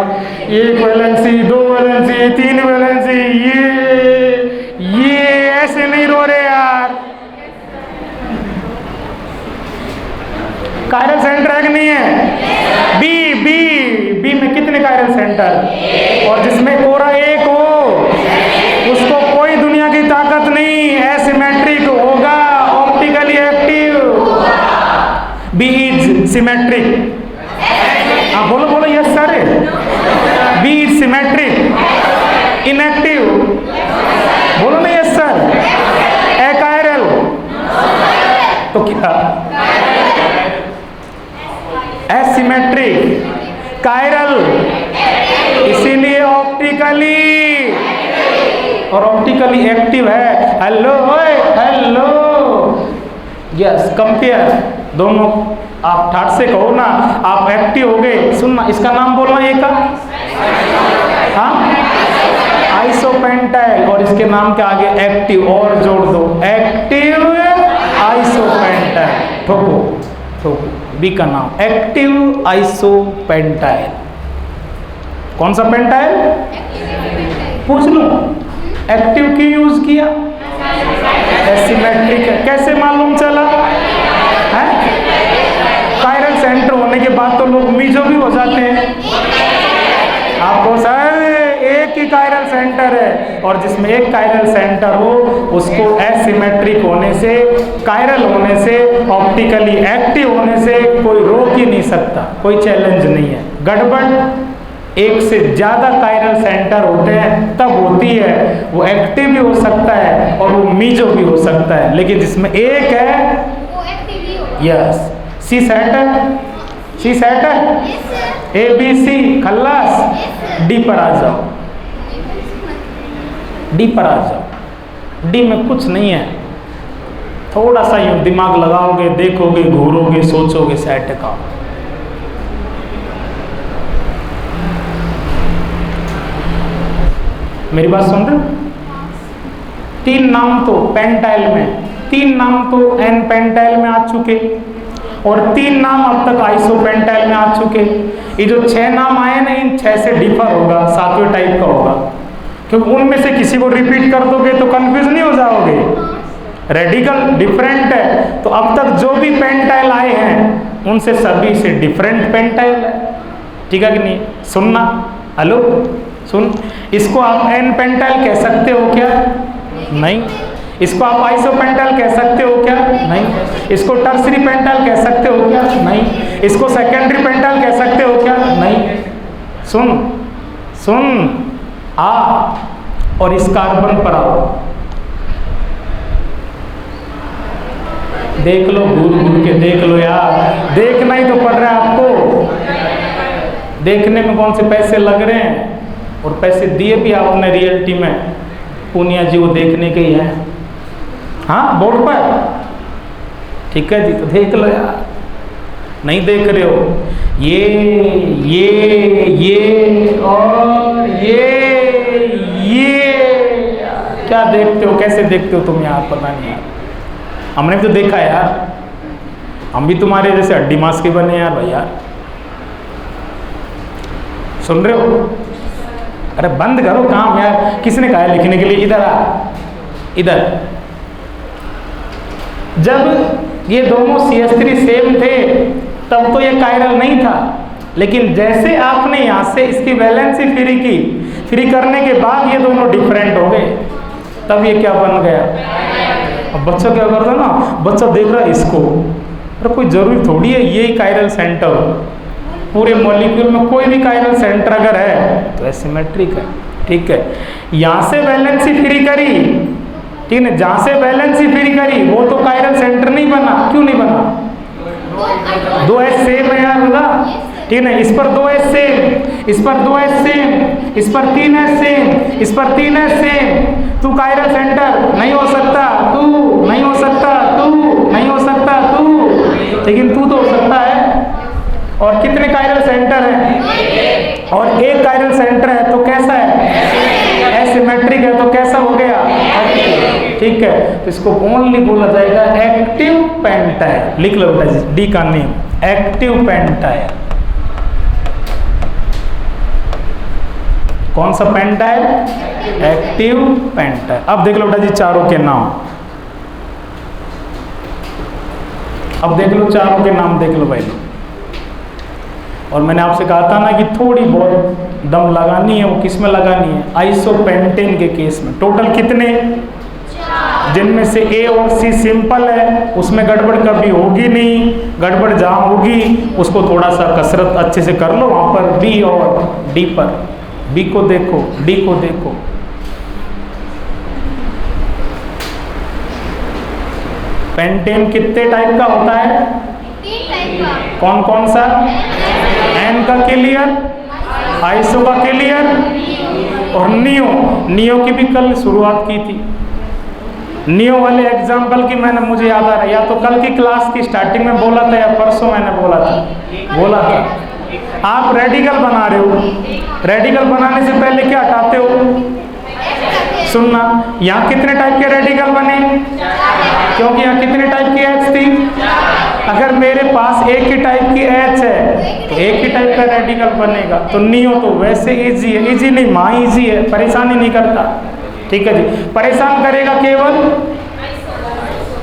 [SPEAKER 1] 1 वैलेंसी, 2 वैलेंसी, 3 वैलेंसी, ये ऐसे नहीं रो रहे यार। कायरल सेंटर है कि नहीं है? बी में कितने कायरल सेंटर? और जिसमें कोरा 1 हो उसको कोई दुनिया की ताकत नहीं, एसिमेट्रिक होगा, optically active. B is symmetric. हाँ बोलो बोलो, yes sir. B is symmetric, inactive, बोलो ना यस सर। एकायरल तो क्या? एसिमेट्रिक, कायरल, इसीलिए ऑप्टिकली, और ऑप्टिकली एक्टिव है। हेलो हेलो, यस, कंपेयर दोनों। आप ठाट से कहो ना, आप एक्टिव हो गए। सुनना, इसका नाम बोलना ये का, हाँ, आइसोपेंटाइल, और इसके नाम के आगे एक्टिव और जोड़ दो, एक्टिव आइसोपेंटाइल। ठोको ठोको, बी का नाम एक्टिव आइसोपेंटाइल। कौन सा पेंटाइल? पूछ लो, एक्टिव क्यों यूज किया? एसिमेट्रिक है, कैसे मालूम चला? है कायरल सेंटर होने के बाद तो लोग मीजो भी हो जाते हैं। आपको सर एक ही कायरल सेंटर है, और जिसमें एक कायरल सेंटर हो उसको एसिमेट्रिक होने से, कायरल होने से, ऑप्टिकली एक्टिव होने से कोई रोक ही नहीं सकता, कोई चैलेंज नहीं है। गड़बड़ एक से ज़्यादा कायरल सेंटर होते हैं तब होती है, वो एक्टिव भी हो सकता है और वो मीजो भी हो सकता है, लेकिन जिसमें एक है वो एक्टिव ही होगा। यस, सी सेट है, सी सेट है, A B C Khallas. D पर आ जाओ, डी पर आ जाओ। डी में कुछ नहीं है, थोड़ा सा यूं दिमाग लगाओगे, देखोगे, घूरोगे, सोचोगे, सेट का। मेरी बात सुन रहे? 3 नाम तो पेंटाइल में, 3 नाम तो एन पेंटाइल में आ चुके, और 3 नाम अब तक आइसोपेंटाइल में आ चुके। ये जो 6 नाम आए ना, इन 6 से डिफर होगा, 7वें टाइप का होगा, क्योंकि उनमें से किसी को रिपीट कर दोगे तो कंफ्यूज नहीं हो जाओगे। रेडिकल डिफरेंट है, तो अब तक जो भी पेंटाइल आए हैं उनसे सभी से डिफरेंट पेंटाइल है। ठीक है कि नहीं? सुनना, हेलो सुन, इसको आप एन पेंटाइल कह सकते हो क्या? नहीं। इसको आप आइसोपेंटाइल कह सकते हो क्या? नहीं। इसको टर्सरी पेंटाइल कह सकते हो क्या? नहीं। इसको सेकेंडरी पेंटाइल कह सकते हो क्या? नहीं। सुन सुन, आ और इस कार्बन पर आओ, देख लो, घूर घूर के देख लो यार, देखना ही तो पड़ रहा है आपको। देखने में कौन से पैसे लग रहे हैं, और पैसे दिए भी आपने रियलिटी में पूनिया जी वो देखने के ही हैं, हाँ बोर्ड पर। ठीक है जी, तो देख लो यार, नहीं देख रहे हो, ये और ये क्या देखते हो, कैसे देखते हो तुम यार, पता नहीं यार, हमने भी तो देखा यार, हम भी तुम्हारे जैसे हड्डी मांस के बने यार भाई यार। सुन रहे हो? अरे बंद करो काम यार, किसने कहा है लिखने के लिए? इधर आ, इधर। जब ये दोनों CH3 सेम थे तब तो ये कायरल नहीं था, लेकिन जैसे आपने यहाँ से इसकी वैलेंसी फ्री की, फ्री करने के बाद ये दोनों डिफरेंट हो गए, तब ये क्या बन गया? अब बच्चा क्या करता ना, बच्चा देख रहा है इसको, अरे कोई जरूरी थोड़ी है यही कायरल सेंटर, पूरे मॉलिक्यूल में कोई भी कायरल सेंटर अगर है तो एसिमेट्रिक है। ठीक है, यहाँ से वैलेंसी फ्री करी, ठीक है, जहाँ से वैलेंसी फ्री करी वो तो कायरल सेंटर नहीं बना। क्यों नहीं बना? 2H सेम है यार होगा, ठीक है, इस पर 2H सेम, इस पर 2H सेम, इस पर 3H सेम, इस पर 3H सेम, तू कायरल सेंटर नहीं हो सकता, तू नहीं हो सकता, तू नहीं हो सकता, तू, लेकिन तू तो हो सकता है। और कितने कायरल सेंटर हैं? और एक कायरल सेंटर है तो कैसा है? एसिमेट्रिक है, तो कैसा हो गया? ठीक है, तो इसको ओनली बोला जाएगा एक्टिव पेंटाइल। लिख लो बेटा जी, डी का नेम एक्टिव पेंटाइल। कौन सा पेंटाइल? Active pentyl. अब देख लो बेटा जी चारों के नाम, अब देख लो चारों के नाम देख लो भाई लोग। और मैंने आपसे कहा था ना कि थोड़ी बहुत दम लगानी है, वो किस में लगानी है? आइसोपेंटेन के केस में। टोटल कितने? जिनमें से A और C सिंपल है, उसमें गड़बड़ कभी होगी नहीं, गड़बड़ जहाँ होगी उसको थोड़ा सा कसरत अच्छे से कर लो, वहाँ पर B और D पर। B को देखो, D को देखो। पेंटेन कितने टाइप का होता है?
[SPEAKER 2] 3 टाइप का।
[SPEAKER 1] कौन कौन सा? N का क्लियर, आइसो का क्लियर, और नियो। नियो की भी कल शुरुआत की थी। नियो वाले एग्जाम्पल की मैंने, मुझे याद आ रहा है, या तो कल की क्लास की स्टार्टिंग में बोला था या परसों मैंने बोला था। आप रेडिकल बना रहे हो, रेडिकल बनाने से पहले क्या हटाते हो? सुनना, यहाँ कितने टाइप के रेडिकल बने? क्योंकि यहाँ कितने टाइप की H थी? अगर मेरे पास एक ही टाइप की H है तो एक ही टाइप का रेडिकल बनेगा। तो नियो तो वैसे इजी है, इजी नहीं माँ इजी है, परेशानी नहीं करता। ठीक है जी, परेशान करेगा केवल,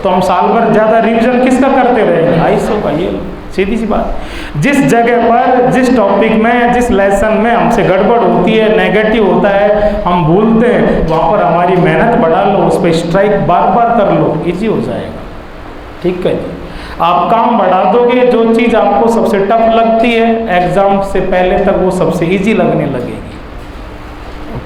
[SPEAKER 1] तो हम साल भर ज्यादा रिवीजन किसका करते रहेंगे? आइसो का। ये सीधी सी बात, जिस जगह पर, जिस टॉपिक में, जिस लेसन में हमसे गड़बड़ होती है, नेगेटिव होता है, हम भूलते हैं, वहाँ पर हमारी मेहनत बढ़ा लो, उस पर स्ट्राइक बार बार कर लो, इजी हो जाएगा। ठीक है जी, आप काम बढ़ा दोगे, जो चीज़ आपको सबसे टफ लगती है एग्जाम से पहले तक वो सबसे इजी लगने लगेगी।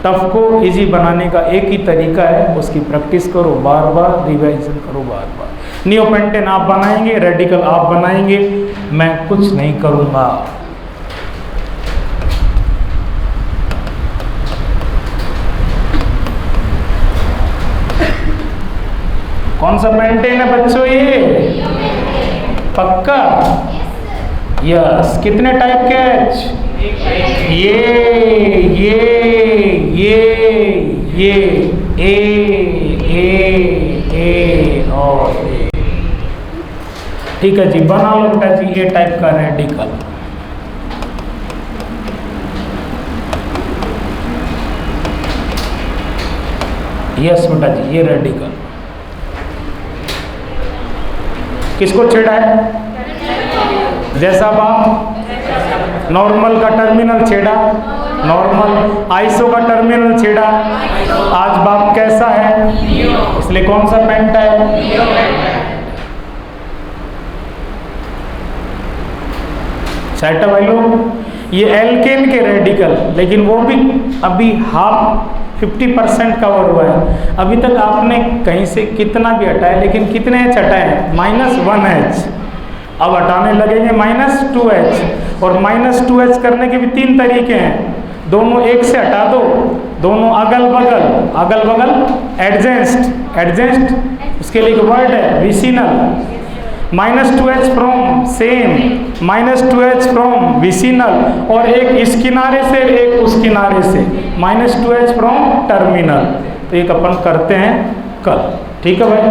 [SPEAKER 1] टफ को इजी बनाने का एक ही तरीका है, उसकी प्रैक्टिस करो, बार बार रिवाइजन करो, बार बार। नियोपेंटेन आप बनाएंगे, रेडिकल आप बनाएंगे, मैं कुछ नहीं करूँगा। कौन सा पेंटेन है बच्चों? ये पक्का? यस। कितने टाइप के H? ये ए और ए। ठीक है जी, बना लो बेटा जी ये टाइप का रेडिकल। यस बेटा जी, ये रेडिकल किसको छेड़ा है? जैसा बाप। नॉर्मल का टर्मिनल छेड़ा, नॉर्मल। आइसो का टर्मिनल छेड़ा, आज बाप कैसा है? इसलिए कौन सा पेंट है? सेट भाई लोग, ये एल्केन के रेडिकल, लेकिन वो भी अभी 50% कवर हुआ है। अभी तक आपने कहीं से कितना भी हटाया, लेकिन कितने H हटाए? -1H। अब हटाने लगेंगे -2H, और -2H करने के भी 3 तरीके हैं। दोनों एक से हटा दो, दोनों अगल बगल एडजेस्ट, उसके लिए एक वर्ड है vicinal. -2H from same, -2H from vicinal, और एक इस किनारे से एक उस किनारे से, -2H फ्रॉम टर्मिनल। तो एक अपन करते हैं कल, ठीक है भाई।